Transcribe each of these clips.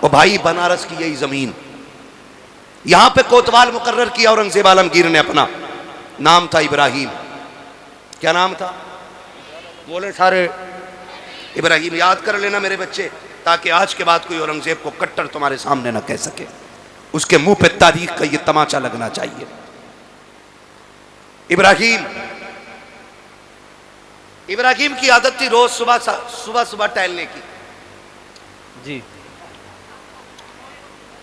और भाई बनारस की यही जमीन, यहां पे कोतवाल मुकर्रर किया औरंगजेब आलमगीर ने अपना, नाम था इब्राहिम। क्या नाम था? बोले सारे इब्राहिम। याद कर लेना मेरे बच्चे, ताकि आज के बाद कोई औरंगजेब को कट्टर तुम्हारे सामने ना कह सके, उसके मुंह पे तारीख का ये तमाचा लगना चाहिए। इब्राहिम की आदत थी रोज सुबह टहलने की। जी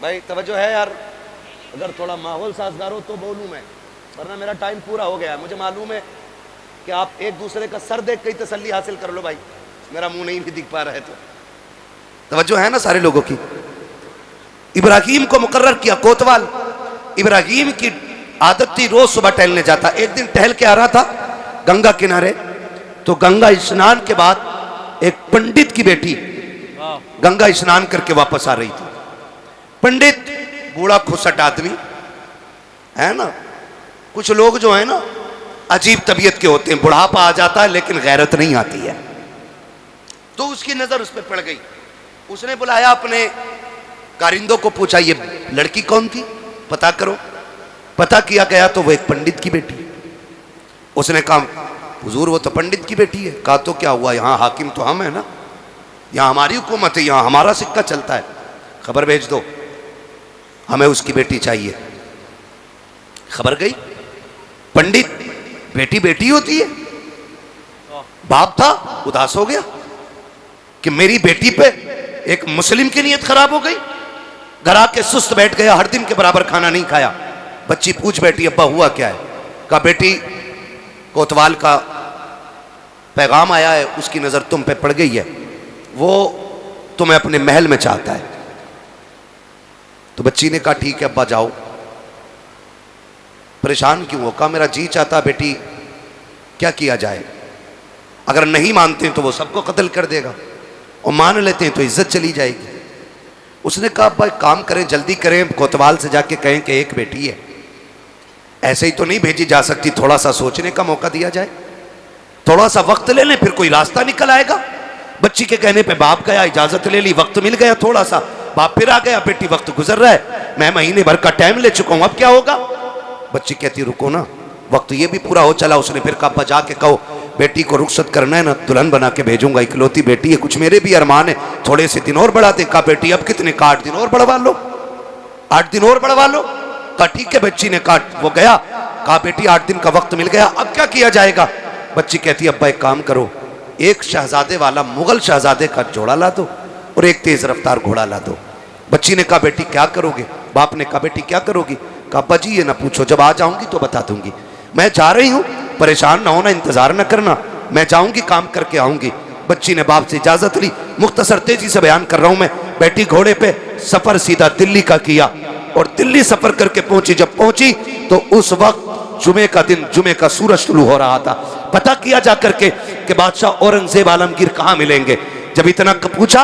भाई तवज्जो है यार, अगर थोड़ा माहौल साजगार हो तो बोलूं मैं, वरना मेरा टाइम पूरा हो गया। मुझे मालूम है कि आप एक दूसरे का सर देख के ही तसल्ली हासिल कर लो भाई, मेरा मुंह नहीं भी दिख पा रहा है तो तवज्जो है ना सारे लोगों की। इब्राहिम को मुकर्रर किया कोतवाल। इब्राहिम की आदत थी रोज सुबह टहलने जाता। एक दिन टहल के आ रहा था गंगा किनारे, तो गंगा स्नान के बाद एक पंडित की बेटी गंगा स्नान करके वापस आ रही थी। पंडित बूढ़ा खुसट आदमी है ना, कुछ लोग जो है ना अजीब तबीयत के होते हैं, बुढ़ापा आ जाता है लेकिन गैरत नहीं आती है। तो उसकी नजर उस पर पड़ गई। उसने बुलाया अपने कारिंदों को, पूछा ये लड़की कौन थी, पता करो। पता किया गया तो वो एक पंडित की बेटी। उसने कहा हुजूर वो तो पंडित की बेटी है। कहा तो क्या हुआ, यहाँ हाकिम तो हम है ना, यहाँ हमारी हुकूमत है, यहाँ हमारा सिक्का चलता है, खबर भेज दो, हमें उसकी बेटी चाहिए। खबर गई, पंडित बेटी बेटी होती है। बाप था उदास हो गया कि मेरी बेटी पे एक मुस्लिम की नीयत खराब हो गई। घर आके सुस्त बैठ गया, हर दिन के बराबर खाना नहीं खाया। बच्ची पूछ बैठी अब्बा हुआ क्या है? कहा बेटी कोतवाल का पैगाम आया है, उसकी नजर तुम पे पड़ गई है, वो तुम्हें अपने महल में चाहता है। तो बच्ची ने कहा ठीक है अब्बा जाओ। परेशान क्यों हो? कहा मेरा जी चाहता बेटी, क्या किया जाए, अगर नहीं मानते हैं तो वो सबको कत्ल कर देगा, और मान लेते हैं तो इज्जत चली जाएगी। उसने कहा अब्बा काम करें, जल्दी करें, कोतवाल से जाके कहें कि एक बेटी है, ऐसे ही तो नहीं भेजी जा सकती, थोड़ा सा सोचने का मौका दिया जाए, थोड़ा सा वक्त ले लें, फिर कोई रास्ता निकल आएगा। बच्ची के कहने पे बाप गया, इजाजत ले ली, वक्त मिल गया थोड़ा सा, बाप फिर आ गया, बेटी वक्त गुजर रहा है, मैं महीने भर का टाइम ले चुका हूं, अब क्या होगा? बच्ची कहती रुको ना, वक्त ये भी पूरा हो चला। उसने फिर कहा बजा के कहो बेटी को रुखसत करना है ना, दुल्हन बना के भेजूंगा, इकलौती बेटी है, कुछ मेरे भी अरमान है, थोड़े से दिन और बढ़ा दे। कहा बेटी अब कितने? का 8 दिन और बढ़वा लो, 8 दिन और बढ़वा लो। कहा ठीक है। बच्ची ने कहा, वो गया, कहा बेटी 8 दिन का वक्त मिल गया, अब क्या किया जाएगा? बच्ची कहती अब्बा एक काम करो, एक शहजादे वाला मुगल शहजादे का जोड़ा ला दो और एक तेज रफ्तार घोड़ा ला दो। बच्ची ने कहा बेटी क्या करोगे? बाप ने कहा बेटी क्या करोगी? कहा अब्बा जी ये ना पूछो, जब आ जाऊंगी तो बता दूंगी, मैं जा रही हूँ, परेशान ना होना, इंतजार ना करना, मैं जाऊंगी काम करके आऊंगी। बच्ची ने बाप से इजाजत ली। मुख्तसर तेजी से बयान कर रहा हूं मैं। बैठी घोड़े पे, सफर सीधा दिल्ली का किया, और दिल्ली सफर करके पहुंची। जब पहुंची तो उस वक्त जुमे का दिन, जुमे का सूरज शुरू हो रहा था। पता किया जा करके कि बादशाह औरंगजेब आलमगीर कहाँ मिलेंगे। जब इतना पूछा,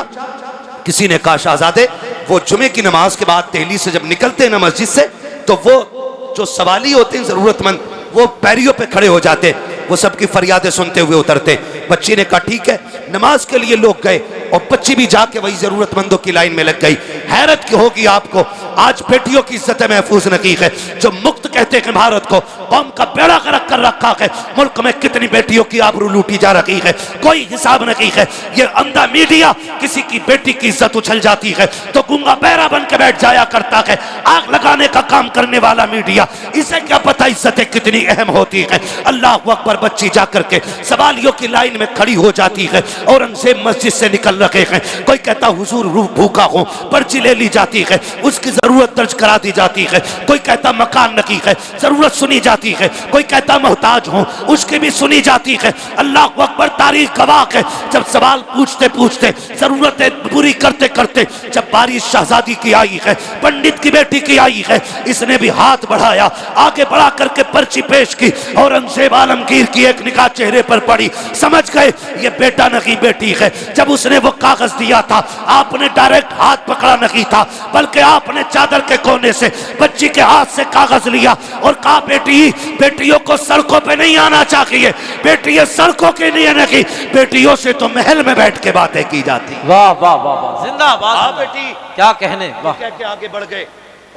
किसी ने कहा शहजादे वो जुमे की नमाज के बाद दहलीज से जब निकलते हैं ना मस्जिद से, तो वो जो सवाली होते हैं जरूरतमंद, वो पैरियों पे खड़े हो जाते, वो सबकी फरियादें सुनते हुए उतरते। बच्ची ने कहा ठीक है। नमाज के लिए लोग गए और बच्ची भी जाके वही जरूरतमंदों की लाइन में लग गई। हैरत की होगी आपको, आज बेटियों की इज्जतें महफूज नहीं है। जो मुक्त कहते हैं भारत को, कौम का बेड़ा गर्क कर रखा है, मुल्क में कितनी बेटियों की आबरू लूटी जा रही है, कोई हिसाब नहीं है। ये अंधा मीडिया किसी की बेटी की इज्जत उछल जाती है तो गूंगा बहरा बन के बैठ जाया करता है। आग लगाने का काम करने वाला मीडिया, इसे क्या पता इज्जतें कितनी अहम होती है। अल्लाह अकबर। बच्ची जाकर के सवालियों की लाइन में खड़ी हो जाती है। औरंगजेब मस्जिद से निकल रहे हैं। कोई कहता हुजूर भूखा हो, पर्ची ले ली जाती है, उसकी जरूरत दर्ज करा दी जाती है। कोई कहता मकान नकी है, जरूरत सुनी जाती है। कोई कहता मोहताज हो, उसकी भी सुनी जाती है। अल्लाह अकबर। तारीख गवाह है, जब सवाल पूछते पूछते, जरूरतें पूरी करते करते, जब बारी शहजादी की आई है, पंडित की बेटी की आई है, इसने भी हाथ बढ़ाया, आगे बढ़ा करके पर्ची पेश की। औरंगजेब आलमगीर की एक निगाह चेहरे पर पड़ी, समझ गए ये बेटा नहीं बेटी है। जब उसने वो कागज दिया था, आपने डायरेक्ट हाथ पकड़ा नहीं था, बल्कि आपने चादर के कोने से बच्ची के हाथ से कागज लिया और कहा बेटी, बेटियों को सड़कों पे नहीं आना चाहिए, बेटियां सड़कों के लिए नहीं, बेटियों से तो महल में बैठ के बातें की जाती। वाह वाह वाह वाह, जिंदाबाद। हाँ बेटी, भाई क्या कहने, वाह। कह के आगे बढ़ गए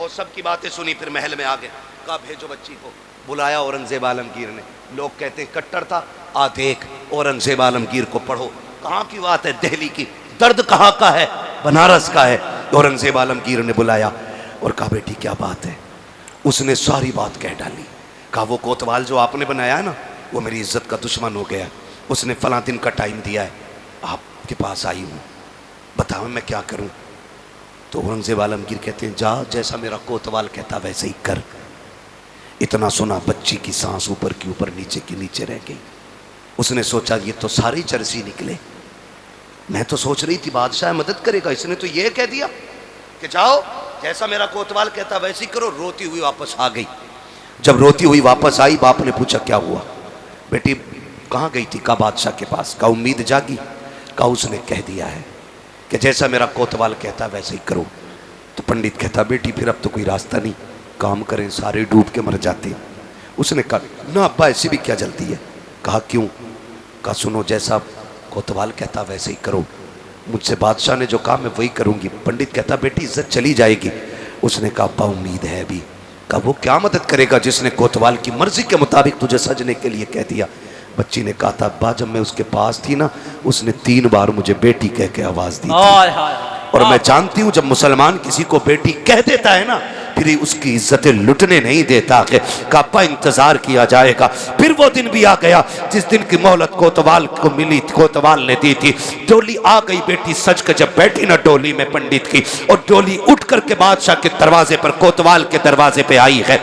और सबकी बातें सुनी, फिर महल में आ गए। कहा भेजो बच्ची को। बुलाया औरंगजेब आलमगीर ने। लोग कहते हैं कट्टर था, आ देख औरंगजेब आलमगीर को पढ़ो। कहाँ की बात है? दिल्ली की। दर्द कहाँ का है? बनारस का है। औरंगजेब आलमगीर ने बुलाया और कहा बेटी क्या बात है? उसने सारी बात कह डाली। कहा वो कोतवाल जो आपने बनाया है ना, वो मेरी इज्जत का दुश्मन हो गया। उसने फला दिन का टाइम दिया है, आपके पास आई हूँ, बताओ मैं क्या करूँ? तो औरंगजेब आलमगीर कहते हैं जा, जैसा मेरा कोतवाल कहता वैसे ही कर। इतना सुना बच्ची की सांस ऊपर की ऊपर नीचे की नीचे रह गई। उसने सोचा ये तो सारी चरसी निकले। मैं तो सोच रही थी बादशाह मदद करेगा, इसने तो ये कह दिया कि जाओ जैसा मेरा कोतवाल कहता वैसे ही करो। रोती हुई वापस आ गई। जब रोती हुई वापस आई, बाप ने पूछा क्या हुआ बेटी, कहाँ गई थी? कहा बादशाह के पास। कहा उम्मीद जागी? कहा उसने कह दिया है कि जैसा मेरा कोतवाल कहता वैसे ही करो। तो पंडित कहता बेटी फिर अब तो कोई रास्ता नहीं, काम करें, सारे डूब के मर जाते। उसने कहा ना अब्बा ऐसी भी क्या जल्दी है। कहा क्यों? कहा सुनो जैसा कोतवाल कहता वैसे ही करो, मुझसे बादशाह ने जो कहा मैं वही करूंगी। पंडित कहता बेटी इज्जत चली जाएगी। उसने कहा अब्बा उम्मीद है अभी। कहा वो क्या मदद करेगा जिसने कोतवाल की मर्जी के मुताबिक तुझे सजने के लिए कह दिया। बच्ची ने कहा था अब्बा जब मैं उसके पास थी ना, उसने 3 बार मुझे बेटी कह के आवाज दी थी। और मैं जानती हूँ जब मुसलमान किसी को बेटी कह देता है ना, फिर उसकी इज्जतें लुटने नहीं देता। कापा इंतजार किया जाएगा। फिर वो दिन भी आ गया जिस दिन की मोहलत कोतवाल को मिली, कोतवाल ने दी थी। डोली आ गई, बेटी सज के जब बैठी ना डोली में पंडित की, और डोली उठ करके बादशाह के दरवाजे पर, कोतवाल के दरवाजे पे आई है।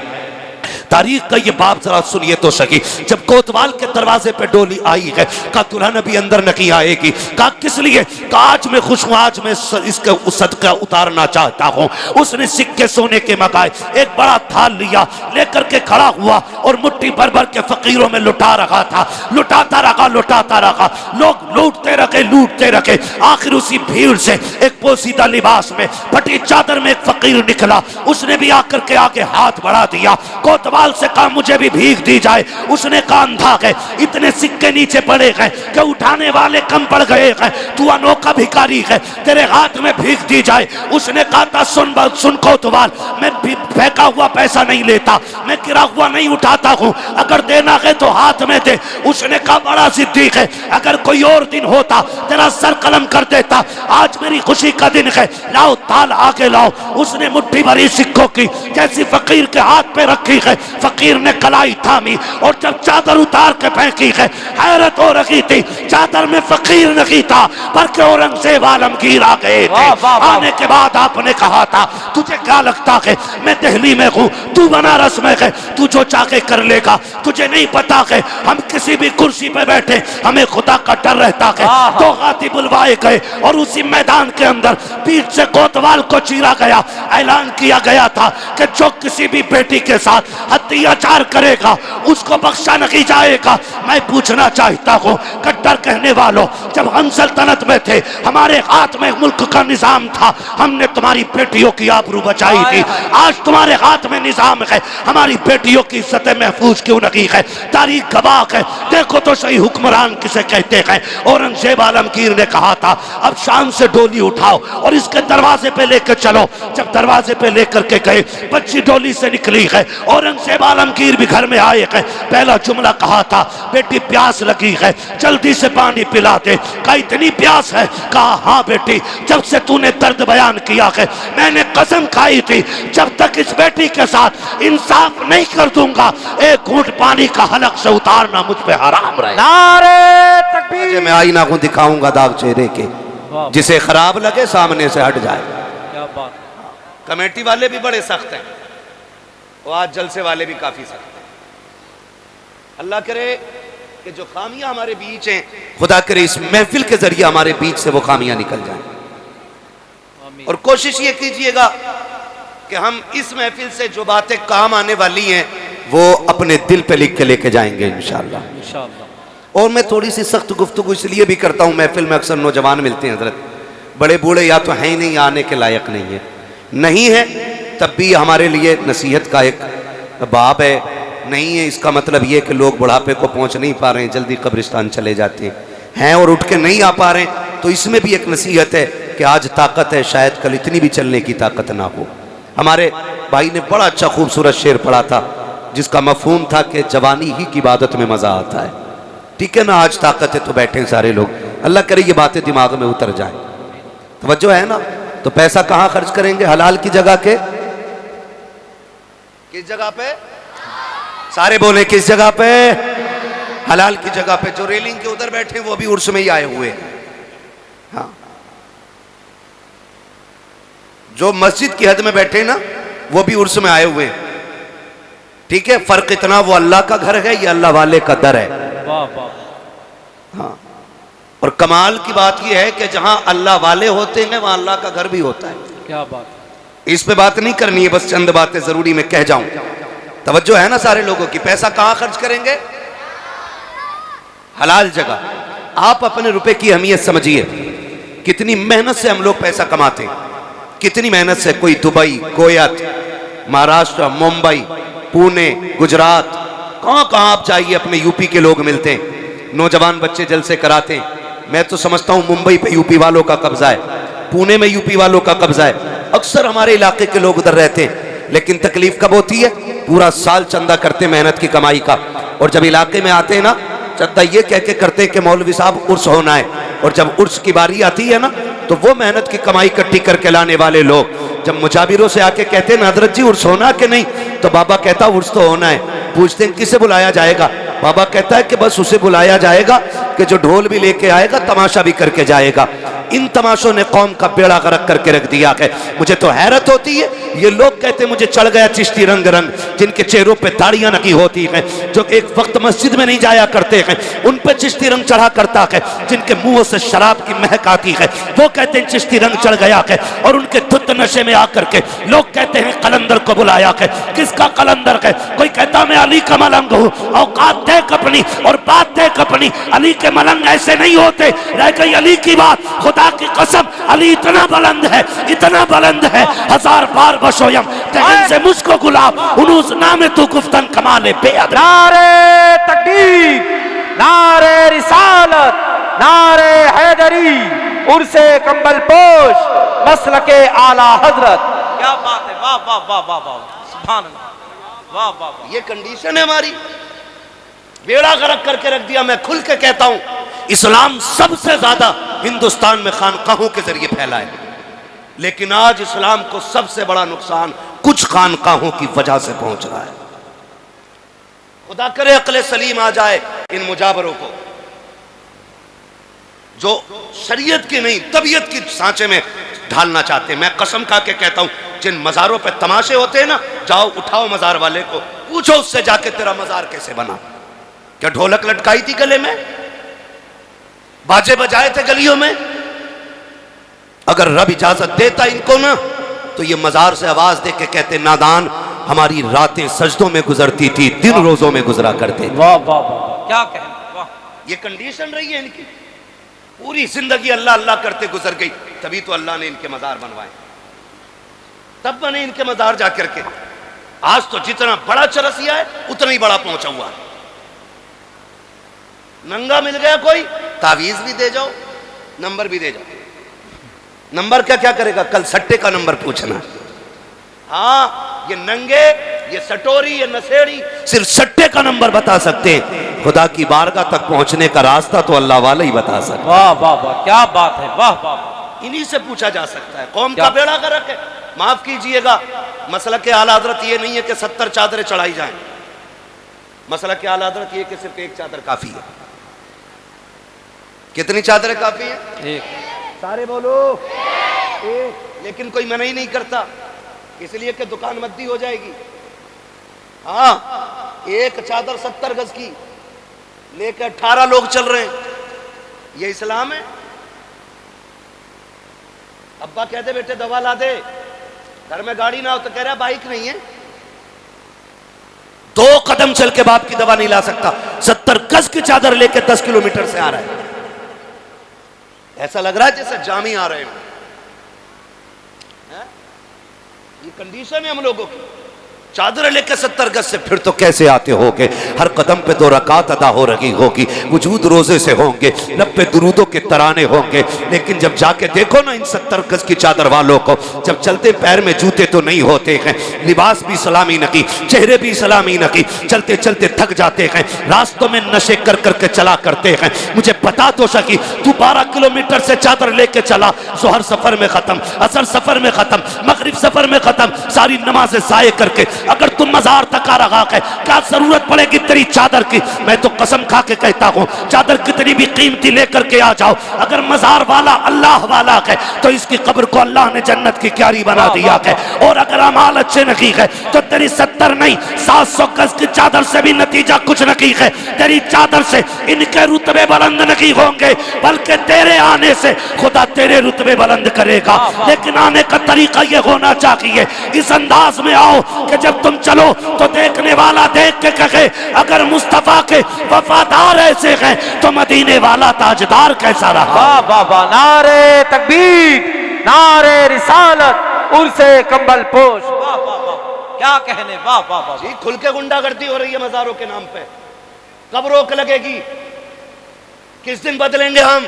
तारीख का ये बाप जरा सुनिए तो सही। जब कोतवाल के दरवाजे पे डोली आई है, कहा दुल्हन अभी अंदर नहीं आएगी। कहा किस लिए? कहा आज मैं खुश हूं, आज मैं इसका सदका उतारना चाहता हूं। उसने सिक्के सोने के मंगाए, एक बड़ा थाल लिया, लेकर के खड़ा हुआ और मुट्ठी भर भर के फकीरों में लुटा रहा था। लुटाता रहा, लुटाता रहा। लोग लूटते रखे, लूटते रखे। आखिर उसी भीड़ से एक पोसीदा लिबास में, फटी चादर में एक फकीर निकला। उसने भी आकर के आगे हाथ बढ़ा दिया। कोतवाल से कहा मुझे भी भीख दी जाए। उसने कहा अंधा है, इतने सिक्के नीचे पड़े हैं कि उठाने वाले कम पड़ गए हैं, तू अनोखा भिखारी है, तेरे हाथ में भीख दी जाए। उसने कहा था सुन कोतवाल, मैं फेंका हुआ पैसा नहीं लेता, मैं गिरा हुआ नहीं उठाता हूं, अगर देना है तो हाथ में दे। उसने कहा बड़ा जिद्दी है, अगर कोई और दिन होता तेरा सर कलम कर देता, आज मेरी खुशी का दिन है, लाओ थाल आगे लाओ। उसने मुट्ठी भरी सिक्कों की जैसी फकीर के हाथ पे रखी है, फकीर ने कलाई थामी और जब चादर उतार के फेंकी है, हैरत हो रही थी। चादर में फकीर नहीं था बल्कि औरंगजेब आलमगीर आ गए थे। आने के बाद आपने कहा था तुझे क्या लगता है मैं दिल्ली में हूँ, तू बनारस में है, तू जो चाहे कर लेगा। तुझे नहीं पता है हम किसी भी कुर्सी पे बैठे हमें खुदा का डर रहता है। 2 गाती बुलवाए गए और उसी मैदान के अंदर पीठ से कोतवाल को चीरा गया। ऐलान किया गया था कि जो किसी भी बेटी के साथ अत्याचार करेगा उसको बख्शा नहीं जाएगा। मैं पूछना चाहता हूँ कट्टर कहने वालों, जब हम सल्तनत में थे, हमारे हाथ में मुल्क का निजाम था, हमने तुम्हारी बेटियों की आबरू बचाई थी। आज तुम्हारे हाथ में निजाम है, हमारी बेटियों की इज्जत महफूज क्यों नहीं है? तारीख गवाह है। देखो तो सही हुक्मरान किसे कहते हैं। औरंगजेब आलमगीर ने कहा था अब शाम से डोली उठाओ और इसके दरवाजे पे लेकर चलो। जब दरवाजे पे लेकर के गए, बच्ची डोली से निकली है। औरंगजेब आलमगीर भी घर में आए हैं। पहला जुमला कहा था बेटी प्यास लगी है, जल्दी से पानी पिला दे। कहा इतनी प्यास है? कहा हाँ बेटी, जब से तूने दर्द बयान किया है मैंने कसम खाई थी जब तक इस बेटी के साथ इंसाफ नहीं कर दूंगा एक घूंट पानी का हलक से उतारना मुझ पे हराम रहे। नारे तकबीर। मैं आईना को दिखाऊंगा दाग चेहरे के, जिसे खराब लगे सामने से हट जाए। क्या बात। कमेटी वाले भी बड़े सख्त हैं और आज जलसे वाले भी काफी सख्त हैं। अल्लाह करे कि जो खामियां हमारे बीच हैं, खुदा करे इस महफिल के जरिए हमारे बीच से वो खामियां निकल जाएं। और कोशिश ये कीजिएगा कि हम इस महफिल से जो बातें काम आने वाली हैं वो अपने दिल पे लिख के लेके जाएंगे इंशाअल्लाह। इंशाअल्लाह। और मैं थोड़ी सी सख्त गुफ्तगू इसलिए भी करता हूँ, महफिल में अक्सर नौजवान मिलते हैं हजरत, बड़े बूढ़े या तो हैं ही नहीं, आने के लायक नहीं है, नहीं है तब भी हमारे लिए नसीहत का एक बाब है। नहीं है इसका मतलब ये कि लोग बुढ़ापे को पहुंच नहीं पा रहे हैं, जल्दी कब्रिस्तान चले जाते हैं और उठ के नहीं आ पा रहे हैं, तो इसमें भी एक नसीहत है कि आज ताकत है, शायद कल इतनी भी चलने की ताकत ना हो। हमारे भाई ने बड़ा अच्छा खूबसूरत शेर पढ़ा था जिसका मफहूम था कि जवानी ही की इबादत में मज़ा आता है। ठीक है ना, आज ताकत है तो बैठे हैं सारे लोग, अल्लाह करे ये बातें दिमाग में उतर जाएं। तवज्जो है ना? तो पैसा कहाँ खर्च करेंगे? हलाल की जगह के, किस जगह पे? सारे बोले किस जगह पे? हलाल की जगह पे। जो रेलिंग के उधर बैठे वो भी उर्स में ही आए हुए हैं। हाँ, जो मस्जिद की हद में बैठे ना वो भी उर्स में आए हुए हैं। ठीक है, फर्क इतना, वो अल्लाह का घर है, ये अल्लाह वाले का दर है। वाह वाह। हाँ, और कमाल की बात यह है कि जहां अल्लाह वाले होते हैं वहां अल्लाह का घर भी होता है। क्या बात है। इस पे बात नहीं करनी है, बस चंद बातें जरूरी मैं कह जाऊं। तवज्जो है ना सारे लोगों की? पैसा कहां खर्च करेंगे? हलाल जगह। आप अपने रुपए की अहमियत समझिए, कितनी मेहनत से हम लोग पैसा कमाते हैं, कितनी मेहनत से। कोई दुबई, कोयत, महाराष्ट्र, मुंबई, पुणे, गुजरात, कहां कहां आप जाइए अपने यूपी के लोग मिलते हैं, नौजवान बच्चे जलसे कराते हैं। मैं तो समझता हूं मुंबई पे यूपी वालों का कब्जा है, पुणे में यूपी वालों का कब्जा है। अक्सर हमारे इलाके के लोग उधर रहते हैं, लेकिन तकलीफ कब होती है? पूरा साल चंदा करते मेहनत की कमाई का, और जब इलाके में आते हैं ना, चंदा ये कह के करते हैं कि मौलवी साहब उर्स होना है, और जब उर्स की बारी आती है ना तो वो मेहनत की कमाई इकट्ठी करके लाने वाले लोग जब मुजाबिरों से आके कहते हैं ना हजरत जी उर्स होना कि नहीं, तो बाबा कहता उर्स तो होना है। पूछते हैं किसे बुलाया जाएगा? बाबा कहता है कि बस उसे बुलाया जाएगा कि जो ढोल भी लेके आएगा, तमाशा भी करके जाएगा। इन तमाशों ने कौम का बेड़ा गर्क करके रख दिया है। मुझे तो हैरत होती है, ये लोग कहते हैं मुझे चढ़ गया चिश्ती रंग रंग, जिनके चेहरों पे दाढ़ियां लगी होती हैं, जो एक वक्त मस्जिद में नहीं जाया करते हैं, उन पे चिश्ती रंग चढ़ा करता है, जिनके मुंह से शराब की महक आती है, वो कहते हैं चिश्ती रंग चढ़ गया है, और उनके धुत नशे में आकर के लोग कहते हैं कलंदर को बुलाया है। किसका कलंदर है? कोई कहता मैं अली का मलंग हूँ, औकात देख अपनी और बात देख अपनी। अली के मलंग ऐसे नहीं होते। रह गई अली की बात, खुदा की कसम अली इतना बुलंद है, इतना बुलंद है, हजार बार बशोयम तहन से मुझको गुलाब उनूस नामे तू गुफ्तन कमाले बेअद। नारे तकबीर, नारे रिसालत, नारे हैदरी, उर्से कंबल पोश, मसलके आला हजरत। क्या बात है। वाह वाह वाह वाह वाह, सुभान अल्लाह, वाह वाह वाह। ये कंडीशन है हमारी, बेड़ा गर्क करके रख दिया। मैं खुल के कहता हूं, इस्लाम सबसे ज्यादा हिंदुस्तान में खानकाहों के जरिए फैला है, लेकिन आज इस्लाम को सबसे बड़ा नुकसान कुछ खानकाहों की वजह से पहुंच रहा है। खुदा करे अक्ल सलीम आ जाए इन मुजाबरों को, जो शरीयत की नहीं तबीयत की सांचे में ढालना चाहते हैं। मैं कसम खा के कहता हूं, जिन मज़ारों पे तमाशे होते हैं ना, जाओ उठाओ मज़ार वाले को, पूछो उससे जाके तेरा मज़ार कैसे बना। क्या ढोलक लटकाई थी गले में? बाजे बजाए थे गलियों में? अगर रब इजाजत देता इनको ना, तो ये मज़ार से आवाज दे के कहते नादान हमारी रातें सजदों में गुजरती थी, दिन रोजों में गुजरा करते। वाह वाह वाह, क्या कहें। वाह, ये कंडीशन रही है इनकी। पूरी जिंदगी अल्लाह अल्लाह करते गुजर गई, तभी तो अल्लाह ने इनके मज़ार बनवाए, तब बने इनके मज़ार जाकर के। आज तो जितना बड़ा चरसिया है उतना ही बड़ा पहुंचा हुआ है। नंगा मिल गया कोई, तावीज भी दे जाओ, नंबर भी दे जाओ। नंबर क्या क्या करेगा? कल सट्टे का नंबर पूछना। हाँ, ये नंगे, ये सटोरी, ये नशेड़ी सिर्फ सट्टे का नंबर बता सकते हैं। खुदा की बारगाह तक पहुंचने का रास्ता तो अल्लाह वाला ही बता सकते। वाह वाह वाह, क्या बात है। वाह वाह, इन्हीं से पूछा जा सकता है। कौम का बेड़ा गर्क है। माफ कीजिएगा, मसला के आला हजरत ये नहीं है कि 70 चादरें चढ़ाई जाएं। मसला के आला हजरत ये कि सिर्फ एक चादर काफी है। कितनी चादरें काफी है? एक। सारे बोलो एक। लेकिन कोई मना ही नहीं करता, इसलिए कि दुकान मद्दी हो जाएगी। हाँ, एक चादर 70 गज की लेकर 18 लोग चल रहे हैं, ये इस्लाम है? अब्बा कहते बेटे दवा ला दे, घर में गाड़ी ना हो तो कह रहा बाइक नहीं है। 2 कदम चल के बाप की दवा नहीं ला सकता, 70 गज की चादर लेकर 10 किलोमीटर से आ रहा है। ऐसा लग रहा है जैसे जामी आ रहे हैं। ये कंडीशन है हम लोगों की। चादर लेकर 70 गज से फिर तो कैसे आते होगे? हर कदम पे 2 रकात अदा हो रही होगी, वजूद रोजे से होंगे, लब पे दुरूदों के तराने होंगे। लेकिन जब जाके देखो ना इन 70 गज की चादर वालों को, जब चलते पैर में जूते तो नहीं होते हैं, लिबास भी सलामी नकी, चेहरे भी सलामी नकी, चलते चलते थक जाते हैं, रास्तों में नशे कर करके चला करते हैं। मुझे बता तो सकी, तू 12 किलोमीटर से चादर लेके चला, जोहर सफर में खत्म, असर सफर में खत्म, मगरिब सफर में खत्म, सारी नमाजें ज़ाये करके अगर तुम मजार तक आ रहा है, क्या जरूरत पड़ेगी तेरी चादर की? मैं तो कसम खा के कहता हूँ, चादर कितनी भी कीमती लेकर के आ जाओ, अगर मजार वाला अल्लाह वाला है तो इसकी कब्र को अल्लाह ने जन्नत की क्यारी बना दिया है। और अगर अमाल अच्छे नहीं है तो तेरी 70 नहीं 700 गज की चादर से भी नतीजा कुछ नहीं है। तेरी चादर से इनके रुतबे बुलंद नहीं होंगे, बल्कि तेरे आने से खुदा तेरे रुतबे बुलंद करेगा। लेकिन आने का तरीका ये होना चाहिए, इस अंदाज में आओ कि जब तुम चलो तो देखने वाला देख के कहे, अगर मुस्तफा के वफादार ऐसे हैं तो मदीने वाला ताजदार कैसा रहा। वाह वाह वाह, नारे तकबीर, नारे रिसालत, उर्से कंबल पोश। वाह वाह वाह, क्या कहने, वाह वाह वाह जी। खुल के गुंडागर्दी हो रही है मजारों के नाम पे, कब रोक लगेगी? किस दिन बदलेंगे हम?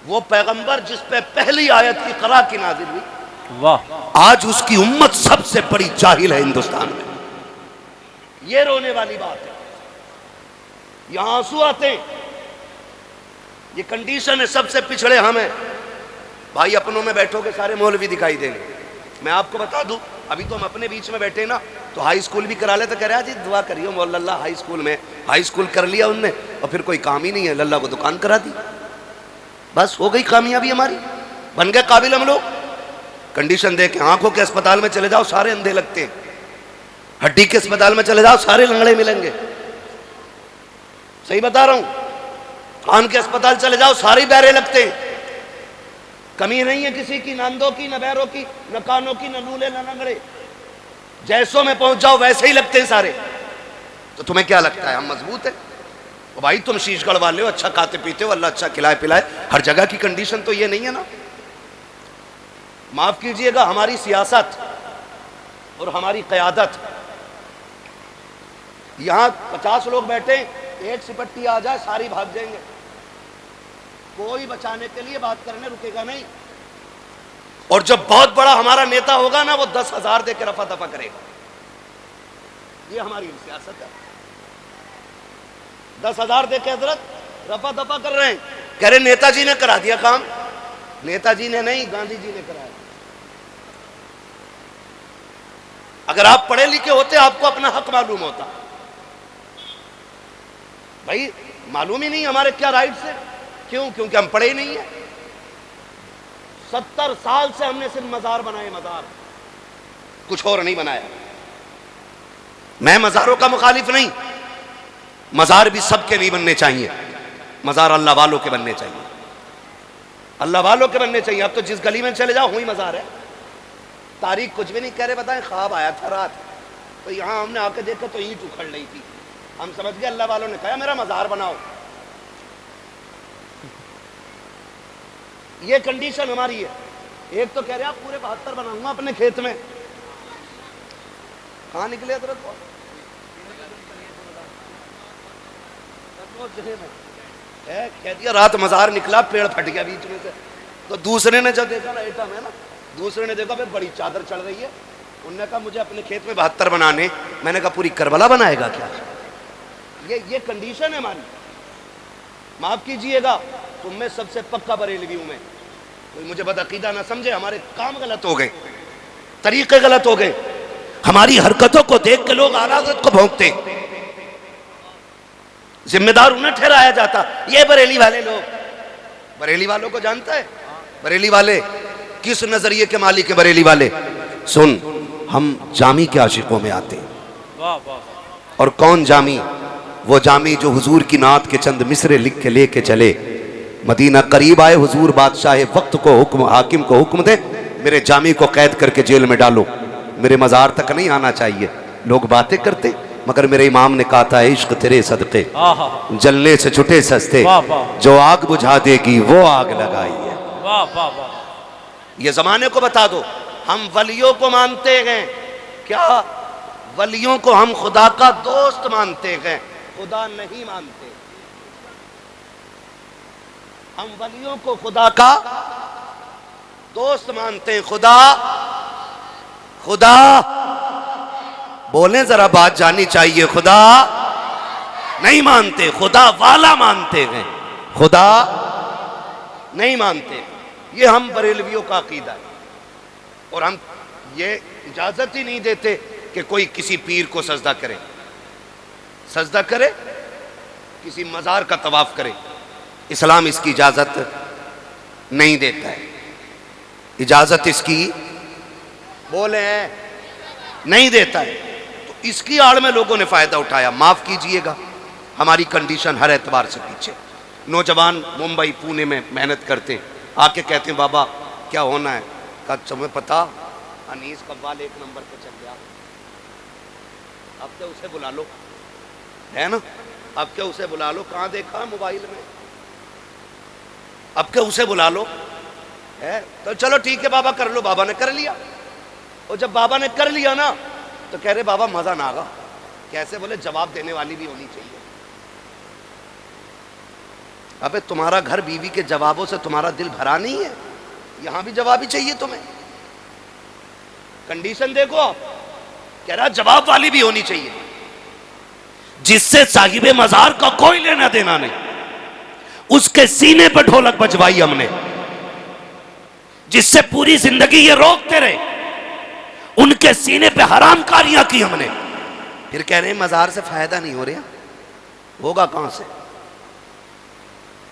वो पैगंबर जिस पे पहली आयत की क़रा की नाज़िल हुई, वाह, आज उसकी उम्मत सबसे बड़ी जाहिल है हिंदुस्तान में। ये रोने वाली बात है, यहां आंसू आते हैं। ये कंडीशन है, सबसे पिछड़े हम हैं भाई। अपनों में बैठोगे सारे मौलवी दिखाई देंगे। मैं आपको बता दूं, अभी तो हम अपने बीच में बैठे ना, तो हाई स्कूल भी करा ले तो कह रहा जी दुआ करियो मौला हाई स्कूल में। हाई स्कूल कर लिया उनने और फिर कोई काम ही नहीं है, लल्ला को दुकान करा दी, बस हो गई कामयाबी हमारी, बन गए काबिल हम लोग। कंडीशन दे के आंखों के अस्पताल में चले जाओ सारे अंधे लगते हैं, हड्डी के अस्पताल में चले जाओ सारे लंगड़े मिलेंगे, सही बता रहा हूं। कान के अस्पताल चले जाओ सारे बहरे लगते हैं, कमी नहीं है किसी की, नांदों की, न बहरों की, न कानों की, न लूले न लंगड़े। जैसों में पहुंच जाओ वैसे ही लगते हैं सारे। तो तुम्हें क्या लगता है हम मजबूत है? तो भाई तुम शीशगढ़ वाले हो, अच्छा खाते पीते हो, अल्लाह अच्छा खिलाए पिलाए। हर जगह की कंडीशन तो ये नहीं है ना। माफ कीजिएगा, हमारी सियासत और हमारी क़यादत, यहां 50 लोग बैठे, एक सिपट्टी आ जाए सारी भाग जाएंगे, कोई बचाने के लिए बात करने रुकेगा नहीं। और जब बहुत बड़ा हमारा नेता होगा ना, वो 10,000 दे के रफा दफा करेगा। ये हमारी सियासत है। 10,000 दे के हजरत रफा दफा कर रहे हैं, कह रहे नेताजी ने करा दिया काम। नेताजी ने नहीं, गांधी जी ने कराया। अगर आप पढ़े लिखे होते आपको अपना हक मालूम होता। भाई मालूम ही नहीं हमारे क्या राइट्स है। क्यों? क्योंकि हम पढ़े ही नहीं है। 70 साल से हमने सिर्फ मजार बनाए, मजार, कुछ और नहीं बनाया। मैं मजारों का मुखालिफ नहीं, मजार भी सबके नहीं बनने चाहिए, मजार अल्लाह वालों के बनने चाहिए, अल्लाह वालों के बनने चाहिए। अब तो जिस गली में चले जाओ वही मजार है। तारीख कुछ भी नहीं कह रहे, बताएं ख्वाब आया था रात, तो यहां हमने आके देखा तो ईंट उखड़ रही थी, हम समझ गए अल्लाह वालों ने कहा मेरा मजार बनाओ। ये कंडीशन हमारी है। एक तो कह रहे आप पूरे 72 बनाऊंगा अपने खेत में। कहां निकले हजरत? कह दिया रात मजार निकला, पेड़ फट गया बीच में से। तो दूसरे ने जब देखा ना, एटम है ना, दूसरे ने देखा फिर बड़ी चादर चढ़ रही है। उनने कहा मुझे अपने खेत में 72 बनाने। मैंने कहा पूरी करबला बनाएगा क्या? ये कंडीशन है हमारी। माफ कीजिएगा, तुम में सबसे पक्का बरेलवी हूं मैं। कोई मुझे बदअकीदा ना समझे, हमारे काम गलत हो गए, तरीके गलत हो गए, हमारी हरकतों को देख के लोग आला हज़रत को भौंकते, जिम्मेदार उन्हें ठहराया जाता। ये बरेली वाले लोग, बरेली वालों को जानता है? बरेली वाले किस नजरिए के मालिक है? बरेली वाले सुन, हम जामी के आशिकों में आते हैं। वाह वाह, और कौन जामी? वो जामी जो हुजूर की नात के चंद मिसरे लिख के लेके चले। मदीना करीब आए, हुजूर बादशाह वक्त को हुक्म, हाकिम को हुक्म दे मेरे जामी को कैद करके जेल में डालो, मेरे मजार तक नहीं आना चाहिए। लोग बातें करते, मगर मेरे इमाम ने कहा था इश्क तेरे सदके जलने से छुटे सस्ते, जो आग बुझा देगी वो आग लगाई है। वाह वाह वाह, ये जमाने को बता दो, हम वलियों को मानते हैं क्या? वलियों को हम खुदा का दोस्त मानते हैं, खुदा नहीं मानते। हम वलियों को खुदा का दोस्त मानते हैं। खुदा खुदा बोलें जरा, बात जानी चाहिए। खुदा नहीं मानते, खुदा वाला मानते हैं, खुदा नहीं मानते। ये हम बरेलवियों का अकीदा है। और हम ये इजाजत ही नहीं देते कि कोई किसी पीर को सजदा करे, किसी मजार का तवाफ करे। इस्लाम इसकी इजाजत नहीं देता है। इजाजत इसकी बोले नहीं देता है। तो इसकी आड़ में लोगों ने फायदा उठाया। माफ कीजिएगा, हमारी कंडीशन हर एतबार से पीछे। नौजवान मुंबई पुणे में मेहनत करते, आके कहते हैं बाबा क्या होना है? कहा तुम्हें पता अनीस कव्वाल 1 नंबर पे चल गया, अब क्या उसे बुला लो, है ना? अब क्या उसे बुला लो, कहाँ देखा मोबाइल में, अब क्या उसे बुला लो, है? तो चलो ठीक है बाबा कर लो। बाबा ने कर लिया। और जब बाबा ने कर लिया ना तो कह रहे बाबा मजा ना आगा। कैसे? बोले जवाब देने वाली भी होनी चाहिए। अबे तुम्हारा घर बीवी के जवाबों से तुम्हारा दिल भरा नहीं है? यहां भी जवाब ही चाहिए तुम्हें। कंडीशन देखो आप, कह रहा जवाब वाली भी होनी चाहिए, जिससे साहिबे मजार का कोई लेना देना नहीं। उसके सीने पर ढोलक बजवाई हमने, जिससे पूरी जिंदगी ये रोकते रहे, उनके सीने पे हरामकारियां की हमने। फिर कह रहे हैं मजार से फायदा नहीं हो रहा। होगा कहां से?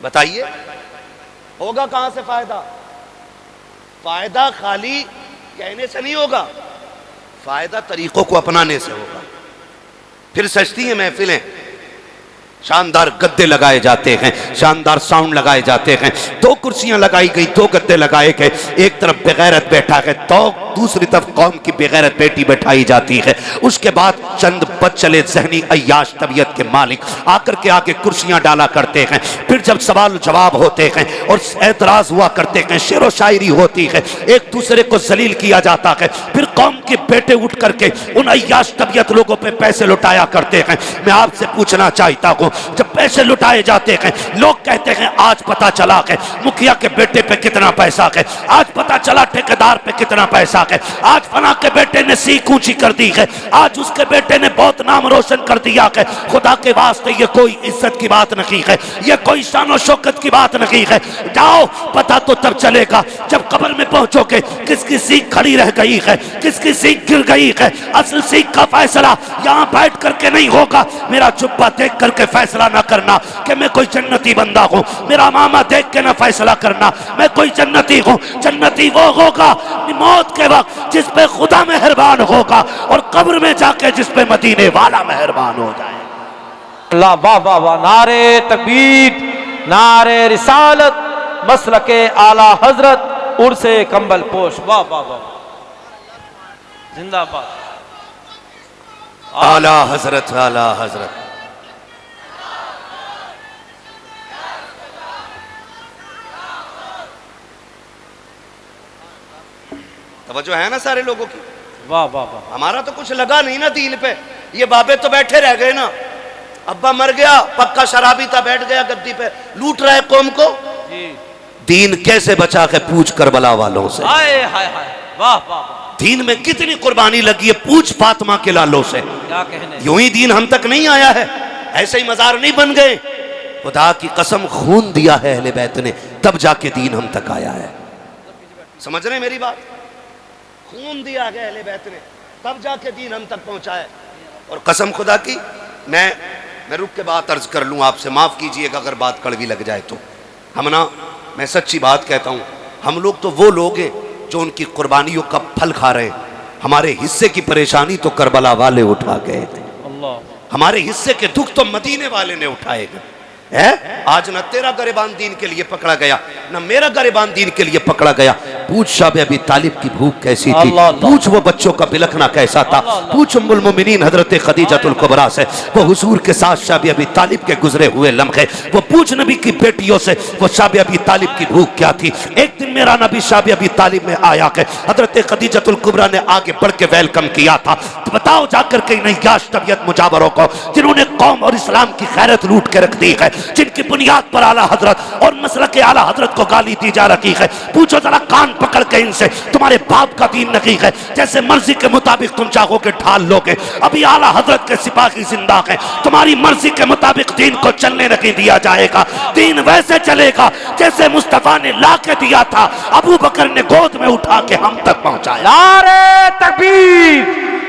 बताइए, होगा कहां से फायदा? फायदा खाली कहने से नहीं होगा, फायदा तरीकों को अपनाने से होगा। फिर सजती हैं महफिलें, शानदार गद्दे लगाए जाते हैं, शानदार साउंड लगाए जाते हैं, 2 कुर्सियां लगाई गई, 2 गद्दे लगाए गए, एक तरफ बेगैरत बैठा है तो दूसरी तरफ कौम की बेगैरत बेटी बैठाई जाती है। उसके बाद चंद बदचले ज़हनी अय्याश तबीयत के मालिक आकर के आगे कुर्सियां डाला करते हैं। फिर जब सवाल जवाब होते हैं और एतराज हुआ करते हैं, शेर व शायरी होती है, एक दूसरे को जलील किया जाता है, फिर कौम के बेटे उठ करके उन अय्याश तबीयत लोगों पे पैसे लुटाया करते हैं। मैं आपसे पूछना चाहता हूं, जब पैसे लुटाए जाते हैं, लोग कहते हैं आज पता चला कि मुखिया के बेटे पे कितना पैसा है, आज पता चला ठेकेदार पे कितना पैसा है, आज फला के बेटे ने सीख ऊंची कर दी है, आज उसके बेटे ने बहुत नाम रोशन कर दिया है। खुदा के वास्ते ये कोई इज्जत की बात नहीं है, ये कोई शान शौकत की बात नहीं है। जाओ, पता तो तब चलेगा जब कब्र में पहुंचोगे किसकी सीख खड़ी रह गई है, किसकी सीख गिर गई है। असल सीख का फैसला यहाँ बैठ करके नहीं होगा। मेरा जुब्बा देख करके फैसला ना करना कि मैं कोई जन्नती बंदा हूं, मेरा मामा देख के ना फैसला करना मैं कोई जन्नती हूं। जन्नती वो होगा मौत के वक्त जिस पे खुदा मेहरबान होगा, और कब्र में जाके जिस पे मदीने वाला मेहरबान हो जाए। अल्लाह, वाह वाह वाह, नारे तकबीर, नारे रिसालत, मसलके आला हजरत, उर्से कंबल पोश, वाह वाह वाह, जिंदाबाद। आला हजरत, आला हजरत। तवज्जो है ना सारे लोगों की? वाह वाह वाह। हमारा तो कुछ लगा नहीं ना दीन पे। ये बाबे तो बैठे रह गए ना। अब्बा मर गया, पक्का शराबी था, बैठ गया गद्दी पे, लूट रहा है कौम को। जी। दीन कैसे बचा के पूछ करबला वालों से। हाय हाय हाय, वाह वाह वाह। दीन में कितनी कुर्बानी लगी है, पूछ फातिमा के लालों से। क्या कहने। यूं ही दीन हम तक नहीं आया है, ऐसे ही मजार नहीं बन गए। खुदा की कसम खून दिया है अहले बैत ने, तब जाके दीन हम तक आया है। समझ रहे मेरी बात? खून दिया है अहले बैत ने, तब जाके दीन हम तक पहुंचा है। और कसम खुदा की, मैं रुक के बात अर्ज कर लूँ आपसे, माफ कीजिएगा अगर बात कड़वी लग जाए तो। हम ना, मैं सच्ची बात कहता हूँ, हम लोग तो वो लोग हैं जो उनकी कुर्बानियों का फल खा रहे हैं। हमारे हिस्से की परेशानी तो करबला वाले उठा गए थे, हमारे हिस्से के दुख तो मदीने वाले ने उठाए गए है। आज न तेरा गरिबान दीन के लिए पकड़ा गया, न मेरा गरिबान दीन के लिए पकड़ा गया। पूछ शाब अबी तालिब की भूख कैसी थी, अल्लाह अल्लाह। पूछ वो बच्चों का बिलखना कैसा था, पूछ उम्मुल मोमिनीन हजरत खदीजतुल कुबरा से वो हुजूर के साथ शाब अबी तालिब के गुजरे हुए लम्हे, वो पूछ नबी की बेटियों से वो शाब अबी तालिब की भूख क्या थी। एक दिन मेरा नबी शाब अबी तालिब में आया कि हजरत खदीजतुल कुबरा ने आगे बढ़ के वेलकम किया था। तो बताओ जाकर के नहीं याश तबियत मुजावरों को जिन्होंने कौम और इस्लाम की खैरत लूट के रख दी है, जिनकी बुनियाद पर आला हजरत और मसलक आला हजरत को गाली दी जा रही है। पूछो जरा कान पकड़ के इनसे, तुम्हारे बाप का दीन नहीं है, जैसे मर्जी के मुताबिक तुम चाहोगे ढाल लोगे। अभी आला हजरत के सिपाही जिंदा है, तुम्हारी मर्जी के मुताबिक दीन को चलने नहीं दिया जाएगा। दीन वैसे चलेगा जैसे मुस्तफा ने ला के दिया था, अबू बकर ने गोद में उठा के हम तक पहुंचाया। नारे तकबीर,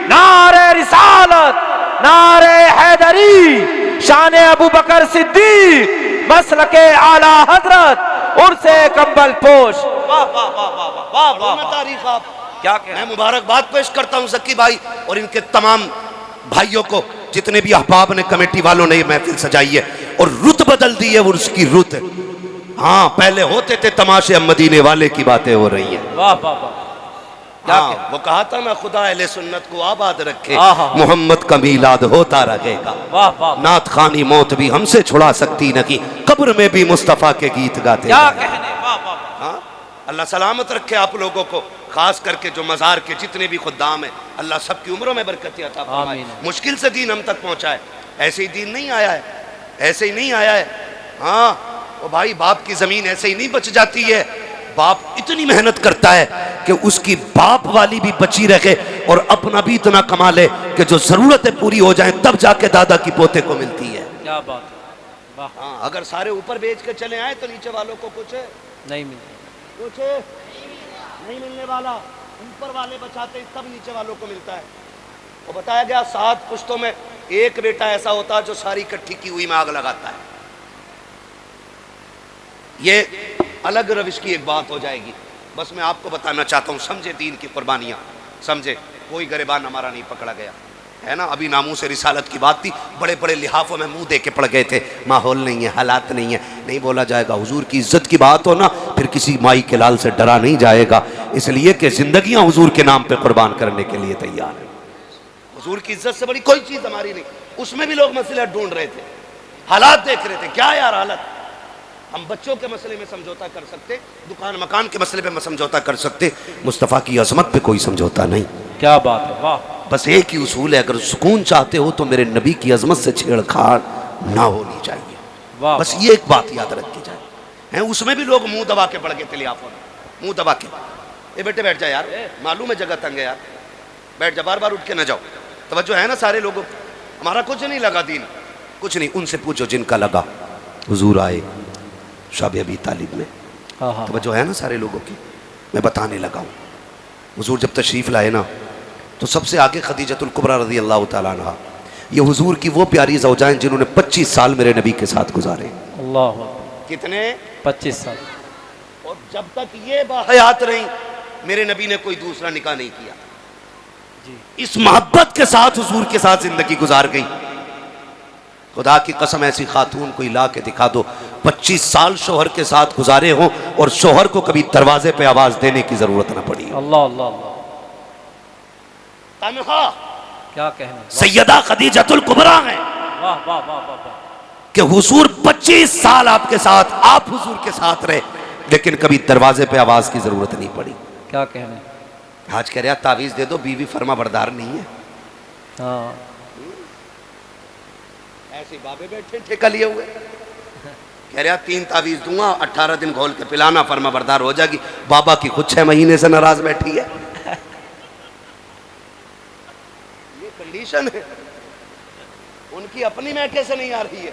नारे रिसालत, नारे हैदरी, शान अबू बकर सिद्दीक, मसलके आला हजरत, उर्से कंबल पोश। वाह वाह वाह वाह वाह वाह वाह। तारीख आप क्या कह, मैं मुबारकबाद पेश करता हूं जक्की भाई और इनके तमाम भाइयों को, जितने भी अहबाब ने, कमेटी वालों ने ये महफिल सजाई है और रुत बदल दी है, वो उसकी रुत है। हाँ, पहले होते थे तमाशे, अब मदीने वाले की बातें हो रही हैं। वाह वाह वाह। हाँ, वो कहा था ना, खुदा अहले सुन्नत को आबाद रखे, आहा। मोहम्मद का मीलाद होता रहेगा। वाह वाह। नात खानी मौत भी हमसे छुड़ा सकती नहीं, कब्र में भी मुस्तफा के गीत गाते। क्या कहने, वाह वाह। हाँ, अल्लाह सलामत रखे आप लोगों को, खास करके जो मज़ार के जितने भी खुद्दाम हैं, अल्लाह सबकी उम्रों में बरकत अता फरमाए। मुश्किल से दीन हम तक पहुंचा है, ऐसे ही दीन नहीं आया है, ऐसे ही नहीं आया है। हाँ, वो भाई बाप की जमीन ऐसे ही नहीं बच जाती है। बाप इतनी मेहनत करता है कि उसकी बाप वाली भी बची रहे और अपना भी इतना कमा ले कि जो जरूरतें पूरी हो जाएं तब जाके दादा की पोते को मिलती है। क्या बात है, वाह। हाँ, अगर सारे ऊपर बेच के चले आए तो नीचे वालों को कुछ नहीं मिलती, कुछ नहीं मिलने वाला। ऊपर वाले बचाते तब नीचे वालों को मिलता है। वो बताया गया 7 पुश्तों में एक बेटा ऐसा होता है जो सारी इकट्ठी की हुई में आग लगाता है। ये अलग रविश की एक बात हो जाएगी, बस मैं आपको बताना चाहता हूँ, समझे दीन की कुर्बानियाँ, समझे। कोई गरिबान हमारा नहीं पकड़ा गया है ना। अभी नामूस रिसालत की बात थी, बड़े बड़े लिहाफों में मुंह दे के पड़ गए थे, माहौल नहीं है, हालात नहीं है, नहीं बोला जाएगा। हुजूर की इज्जत की बात हो ना, फिर किसी माई के लाल से डरा नहीं जाएगा, इसलिए कि जिंदगियां हुजूर के नाम पे कुर्बान करने के लिए तैयार है। हुजूर की इज्जत से बड़ी कोई चीज हमारी नहीं। उसमें भी लोग मसले ढूंढ रहे थे, हालात देख रहे थे, क्या यार हालत। हम बच्चों के मसले में समझौता कर सकते, दुकान मकान के मसले में समझौता कर सकते, मुस्तफ़ा की अजमत पे कोई समझौता नहीं। क्या बात है, वाह। बस एक ही उसूल है, अगर सुकून चाहते हो तो मेरे नबी की अजमत से छेड़छाड़ ना होनी चाहिए। वाह, बस ये एक बात याद रखी जाए। हैं, उसमें भी लोग मुंह दबा के पड़ गए थे लिहाफों में, मुंह दबा के। ए बेटे बैठ जा यार, मालूम है जगह तंग है यार, बैठ जा, बार बार उठ के ना जाओ। तवज्जो है ना सारे लोगों को। हमारा कुछ नहीं लगा दीन, कुछ नहीं, उनसे पूछो जिनका लगा। हुजूर आए शाब अबी तालिब में, तवज्जो है ना सारे लोगों की। मैं बताने लगा हूँ, हुजूर जब तशरीफ़ लाए ना तो सबसे आगे खदीजतुल कुबरा रज़ी अल्लाह तआला अन्हा, ये हुजूर की वो प्यारी ज़ौजाएं जिन्होंने 25 साल मेरे नबी के साथ गुजारे। अल्लाह, कितने? 25 साल। और जब तक ये बाहयात रही, मेरे नबी ने कोई दूसरा निकाह नहीं किया जी। इस मोहब्बत के साथ हुजूर के साथ जिंदगी गुजार गई। खुदा की कसम, ऐसी खातून कोई ला के दिखा दो 25 साल शोहर के साथ गुजारे हों और शोहर को कभी दरवाजे पे आवाज देने की जरूरत ना पड़ी। अल्लाह अल्लाह अल्लाह। तनहा क्या कहना, सैयदा खदीजतुल कुबरा है। वाह वाह वाह वाह वाह। कि हुजूर 25 साल आपके साथ, आप हुजूर के साथ रहे, लेकिन कभी दरवाजे पे आवाज की जरूरत नहीं पड़ी। क्या कहना, आज कह रहा तावीज दे दो, बीवी फर्मा बरदार नहीं है। हाँ, ऐसे बाबे बैठे ठेका लिए हुए, कह रहा 3 तावीज दूंगा, 18 दिन घोल के पिलाना, फर्मा बरदार हो जाएगी। बाबा की खुद 6 महीने से नाराज बैठी है। ये कंडीशन है, उनकी अपनी मैके से नहीं आ रही है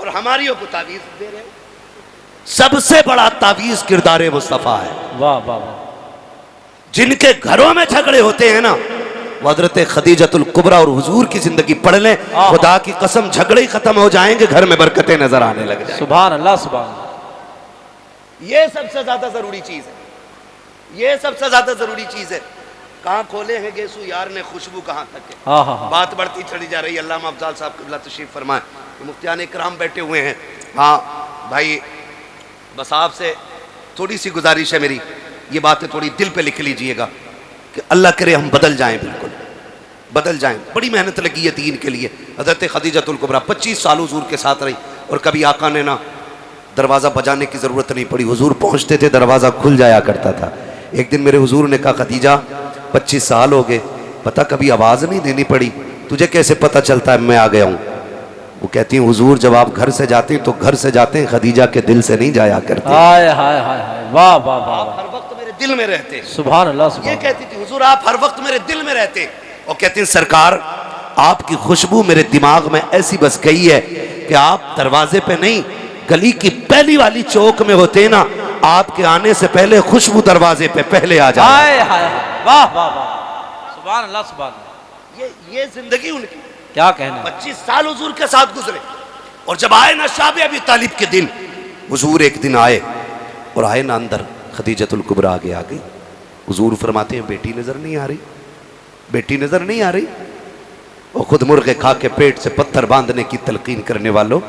और हमारी को तावीज दे रहे हैं। सबसे बड़ा तावीज किरदार मुस्तफा है। वाह वाह वाह। जिनके घरों में झगड़े होते हैं ना, हज़रत खदीजतुल कुबरा और हुजूर की जिंदगी पढ़ लें, खुदा की कसम झगड़े ही खत्म हो जाएंगे, घर में बरकतें नजर आने लग जाएंगी। सुभान अल्लाह, सुभान अल्लाह। ये सबसे ज्यादा जरूरी चीज है, ये सबसे ज्यादा जरूरी चीज है। कहाँ खोले हैं गेसू यार ने खुशबू कहाँ तक है। हाँ हाँ हाँ। बात बढ़ती चली जा रही है। अल्लामा अफजाल साहब क़िबला तशरीफ फरमाए, मुफ्तियान इकराम बैठे हुए हैं। हाँ भाई, बस आपसे थोड़ी सी गुजारिश है मेरी ये बातें थोड़ी दिल पे लिख लीजिएगा कि अल्लाह करे हम बदल जाएं, बिल्कुल बदल जाएं। बड़ी मेहनत लगी है दीन के लिए। हज़रत खदीजतुल कुबरा 25 साल हुजूर के साथ रही और कभी आका ने ना दरवाज़ा बजाने की ज़रूरत नहीं पड़ी, हुजूर पहुँचते थे दरवाज़ा खुल जाया करता था। एक दिन मेरे हुजूर ने कहा खदीजा 25 साल हो गए, पता कभी आवाज़ नहीं देनी पड़ी, तुझे कैसे पता चलता है मैं आ गया हूँ? वो कहती हैं हुजूर जब आप घर से जाते हैं तो घर से जाते हैं, खदीजा के दिल से नहीं जाया करते। हाय हाय हाय हाय, वाह वाह वाह, हर वक्त मेरे दिल में रहते। सुभान अल्लाह। ये कहती थी हुजूर आप हर वक्त मेरे दिल में रहते। और कहती हैं सरकार आपकी खुशबू मेरे दिमाग में ऐसी बस गई है कि आप दरवाजे पे नहीं गली की पहली वाली चौक में होते ना, आपके आने से पहले खुशबू दरवाजे पे पहले आ जाए। हाय हाय, वाह वाह वाह, सुभान अल्लाह सुभान अल्लाह। ये जिंदगी उनकी, क्या कहना। 25 साल हुजूर के साथ गुजरे। और जब आए ना शाबे अबी तालिब के दिन, हुजूर एक दिन आए और आए ना अंदर, खदीजतुल कुबरा आगे आ गई। हुजूर फरमाते हैं बेटी नजर नहीं आ रही, बेटी नजर नहीं आ रही। और खुद मुर्गे खा के पेट से पत्थर बांधने की तलकीन करने वालों,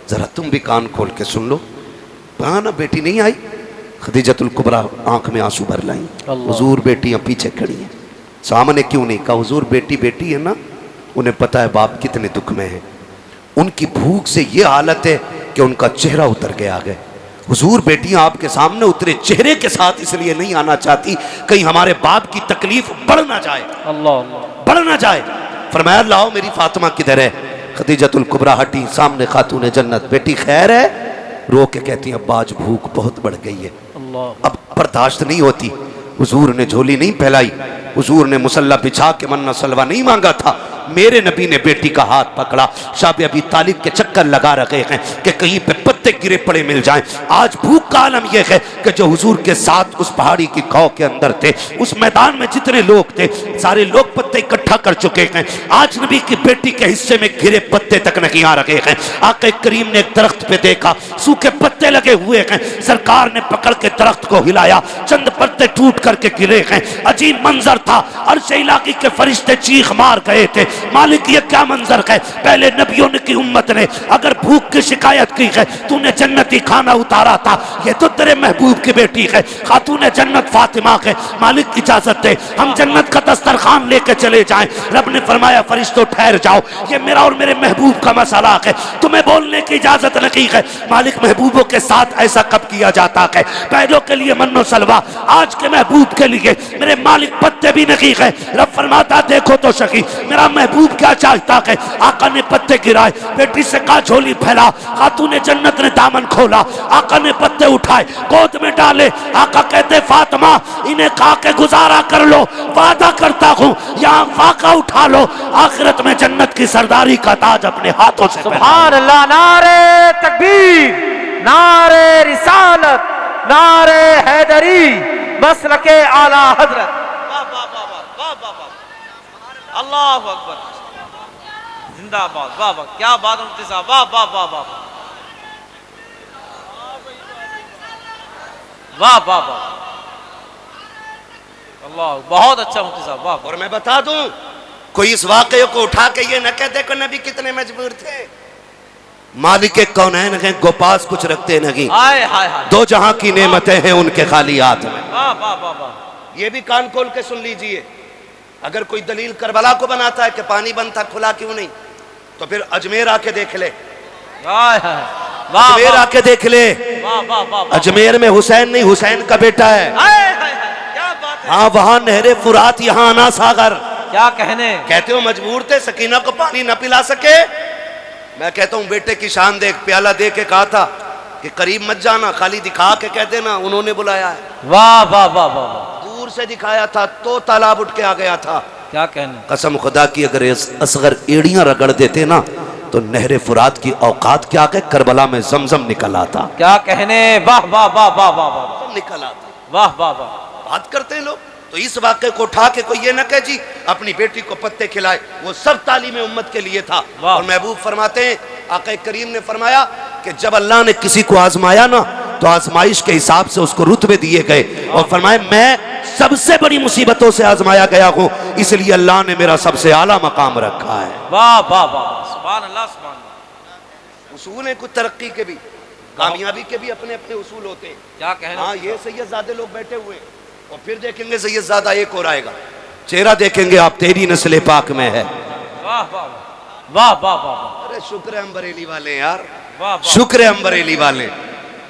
जरा तुम भी कान खोल के सुन लो। कहा ना बेटी नहीं आई। खदीजतुल कुबरा आंख में आंसू भर लाई। हुजूर बेटियां पीछे खड़ी हैं, सामने क्यों नहीं कहा? हुजूर बेटी बेटी है ना, उन्हें पता है बाप कितने दुख में है। उनकी भूख से ये हालत है कि उनका चेहरा उतर गया है। हुजूर बेटियां आपके सामने उतरे चेहरे के साथ इसलिए नहीं आना चाहती कहीं हमारे बाप की तकलीफ बढ़ ना जाए, अल्लाह बढ़ ना जाए। फरमाया लाओ मेरी फातिमा किधर है? खदीजतुल कुबरा हटी, सामने खातून जन्नत, बेटी खैर है? रो के कहती है अब्बा आज भूख बहुत बढ़ गई है, अब बर्दाश्त नहीं होती। हुजूर ने झोली नहीं फैलाई, हुजूर ने मुसल्ला बिछा के मन्ना सलवा नहीं मांगा था। मेरे नबी ने बेटी का हाथ पकड़ा। शाबे अबी तालिब के चक्कर लगा रखे हैं कि कहीं पे पत्ते गिरे पड़े मिल जाएं। आज भूख का आलम यह है कि जो हुजूर के साथ उस पहाड़ी की खाओ के अंदर थे, उस मैदान में जितने लोग थे सारे लोग पत्ते इकट्ठा कर चुके हैं। आज नबी की बेटी के हिस्से में गिरे पत्ते तक नहीं आ रखे हैं। आका करीम ने एक दरख्त पे देखा, सूखे पत्ते लगे हुए हैं। सरकार ने पकड़ के दरख्त को हिलाया, चंद पत्ते टूट करके गिरे हैं। अजीब मंजर था, अर्श इलाकी के फरिश्ते चीख मार गए थे, मालिक ये क्या मंजर है? पहले नबियों की उम्मत ने अगर भूख की शिकायत की है, तूने जन्नती खाना उतारा था, ये तो तेरे महबूब की बेटी है, खातून जन्नत फातिमा है। मालिक इजाजत दे हम जन्नत का दस्तरखान लेके चले जाएं। रब ने फरमाया फरिश्तों ठहर जाओ, ये मेरा और मेरे महबूब का मसला है, तुम्हें बोलने की इजाजत नहीं है। मालिक महबूबों के साथ ऐसा कब किया जाता है? पैदों के लिए मन्नो सलवा, आज के महबूब के लिए मेरे मालिक पत्ते भी नहीं है। रब फरमाता देखो तो सही मेरा महबूब क्या चाहता है। आका ने पत्ते गिराए, बेटी से कहा झोली फैला। खातून जन्नत ने दामन खोला, आका ने पत्ते उठाए गोद में डाले। आका कहते फातिमा इन्हें खा के गुजारा कर लो, वादा करता हूँ यहाँ फाका उठा लो, आखिरत में जन्नत की सरदारी का ताज अपने हाथों से। सुभान अल्लाह, नारे तकबीर, नारे रिसालत, नारे हैदरी, मसलके आला हजरत। अल्लाह अकबर, जिंदाबाद, वाह वाह, क्या बात मुफ्ती साहब, वाह वाह वाह वाह वाह वाह वाह, अल्लाह बहुत अच्छा मुफ्ती साहब, वाह। और मैं बता दूं, कोई इस वाकये को उठा के ये न कहते कि नबी कितने मजबूर थे। मालिक कौनैन हैं, गोपास कुछ रखते नहीं। हाय हाय हाय, दो जहां की नेमतें हैं उनके खाली हाथ में। वाह वाह वाह वाह। ये भी कान खोल के सुन लीजिए, अगर कोई दलील करबला को बनाता है कि पानी बनता खुला क्यों नहीं, तो फिर अजमेर आके देख ले। अजमेर आके देख ले, अजमेर में हुसैन नहीं हुसैन का बेटा है। क्या बात है। हाँ वहां नहरे फुरात, यहाँ आना सागर। क्या कहने, कहते हो मजबूर थे सकीना को पानी न पिला सके। मैं कहता हूँ बेटे की शान देख, प्याला दे के कहा था कि करीब मत जाना, खाली दिखा के कह देना उन्होंने बुलाया है। वाह वाह वाह वाह, दूर से दिखाया था तो तालाब उठ के आ गया था। क्या कहने, कसम खुदा की अगर असगर एड़ियां रगड़ देते ना तो नहरे फुरात की औकात क्या है, करबला में जमजम निकल आता। क्या कहने, वाह वाह वाह वाह वाह वाह, निकल आता, वाह वाह वाह। बात करते हैं लोग। तो इस वाक़े को उठा के कोई ये न कहे जी अपनी बेटी को पत्ते खिलाए, वो सब तालीम उम्मत के लिए था। और महबूब फरमाते हैं, आका करीम ने फरमाया कि जब अल्लाह ने किसी को आजमाया ना तो आजमाइश के हिसाब से उसको रुतबे दिए गए। और फरमाए मैं सबसे बड़ी मुसीबतों से आजमाया गया हूँ, इसलिए अल्लाह ने मेरा सबसे आला मकाम रखा है। वाह वाह वाह, सुभान अल्लाह सुभान अल्लाह। उसूल है कुछ तरक्की के भी, कामयाबी के भी अपने अपने उसूल होते हैं। क्या कहना। हाँ, ये सैयदजादे लोग बैठे हुए हैं और फिर देखेंगे सैयदजादा एक और आएगा, चेहरा देखेंगे आप तेरी नस्ल पाक में है। वाह वाह वाह वाह वाह। अरे शुक्र है हम बरेली वाले यार, वाह वाह। शुक्र है हम बरेली वाले।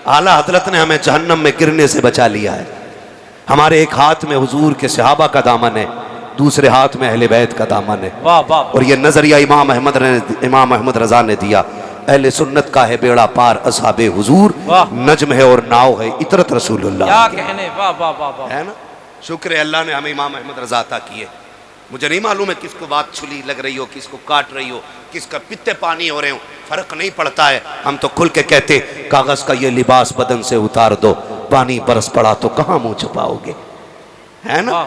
आला हजरत ने हमें जहन्नम में गिरने से बचा लिया है। हमारे एक हाथ में हुजूर के सहाबा का दामन है, दूसरे हाथ में अहले बैत का दामन है। वाह वाह। और ये नजरिया इमाम अहमद रजा ने दिया। अहले सुन्नत का है बेड़ा पार, असहाबे हुजूर नज्म है और नाव है इतरत रसूलुल्लाह। क्या कहने। वाह वाह वाह वाह। है ना, शुक्र है अल्लाह ने हमें इमाम अहमद रजा अता किए। मुझे नहीं मालूम है किसको बात छुली लग रही हो, किसको काट रही हो, किसका पित्ते पानी हो रहे हो, फर्क नहीं पड़ता है। हम तो खुल के कहते कागज का ये लिबास बदन से उतार दो, पानी बरस पड़ा तो कहाँ मुंह छुपाओगे। है ना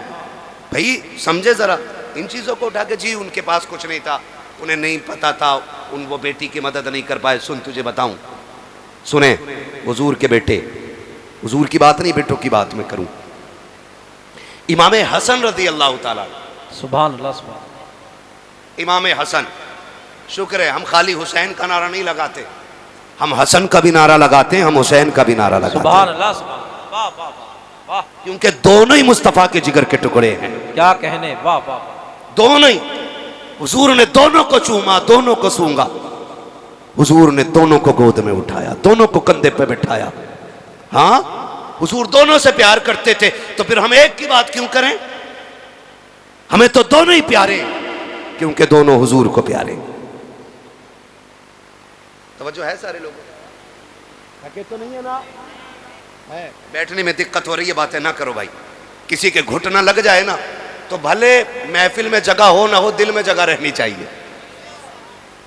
भाई, समझे जरा इन चीजों को उठा के। जी उनके पास कुछ नहीं था, उन्हें नहीं पता था, उन वो बेटी की मदद नहीं कर पाए। सुन तुझे बताऊं, सुने हुजूर के बेटे, हुजूर की बात नहीं बेटों की बात मैं करूं। इमाम हसन रजी अल्लाह ताला, सुभान अल्लाह सुभान। इमाम हसन, शुक्र है हम खाली हुसैन का नारा नहीं लगाते, हम हसन का भी नारा लगाते हैं, हम हुसैन का भी नारा लगाते हैं। सुभान अल्लाह सुभान। वाह वाह वाह वाह। क्योंकि दोनों ही मुस्तफ़ा के जिगर के टुकड़े हैं। क्या कहने। वाह वाह। दोनों ही, हुजूर ने दोनों को चूमा, दोनों को सूंगा। हुजूर ने दोनों को गोद में उठाया, दोनों को कंधे पे बिठाया। हाँ, हुजूर दोनों से प्यार करते थे, तो फिर हम एक की बात क्यों करें। हमें तो दोनों ही प्यारे, क्योंकि दोनों हुजूर को प्यारे। तवज्जो है सारे लोगों, थके तो नहीं है ना, है बैठने में दिक्कत हो रही है, बातें ना करो भाई। किसी के घुटना लग जाए ना तो भले महफिल में जगह हो ना हो, दिल में जगह रहनी चाहिए।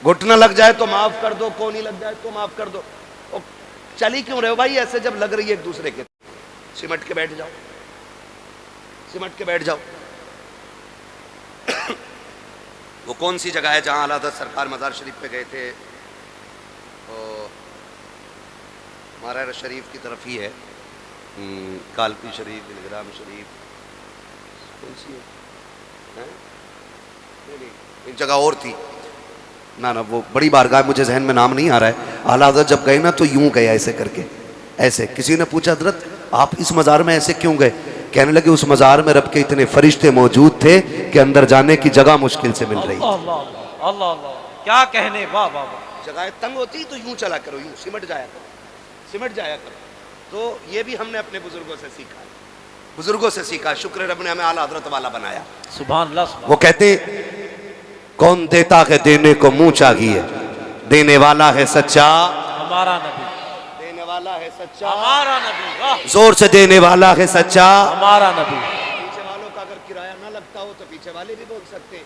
घुटना लग जाए तो माफ कर दो, को नहीं लग जाए तो माफ कर दो। और चली क्यों रहे हो भाई ऐसे, जब लग रही है एक दूसरे के। सिमट के बैठ जाओ, सिमट के बैठ जाओ। वो कौन सी जगह है जहां आला हज़रत सरकार मज़ार शरीफ पे गए थे, मारा शरीफ की तरफ ही है, कालपी शरीफ, बिलग्राम शरीफ, कौन सी है? नहीं, एक जगह और थी ना, वो बड़ी बारगाह, मुझे जहन में नाम नहीं आ रहा है। आला हज़रत जब गए ना तो यूं गए ऐसे करके, ऐसे। किसी ने पूछा हज़रत आप इस मज़ार में ऐसे क्यों गए? कहने लगे उस मज़ार में रब के इतने फरिश्ते मौजूद थे कि अंदर जाने की जगह मुश्किल से मिल रही। अल्लाह अल्लाह, क्या कहने। वाह वाह वाह। जगह तंग होती तो यूं चला करो, यूं सिमट जाया करो, सिमट जाया करो। तो ये भी हमने अपने बुजुर्गों से सीखा, बुजुर्गों से सीखा। शुक्र रब ने हमें आला हज़रत वाला बनाया। सुभान अल्लाह। वो कहते कौन देता है देने को मुंह चाहिए, देने वाला है सच्चा हमारा नबी, देने वाला है सच्चा हमारा नबी। वाह, जोर से देने वाला है सच्चा हमारा नबी। पीछे वालों का अगर किराया ना लगता हो तो पीछे वाले भी बोल सकते हैं,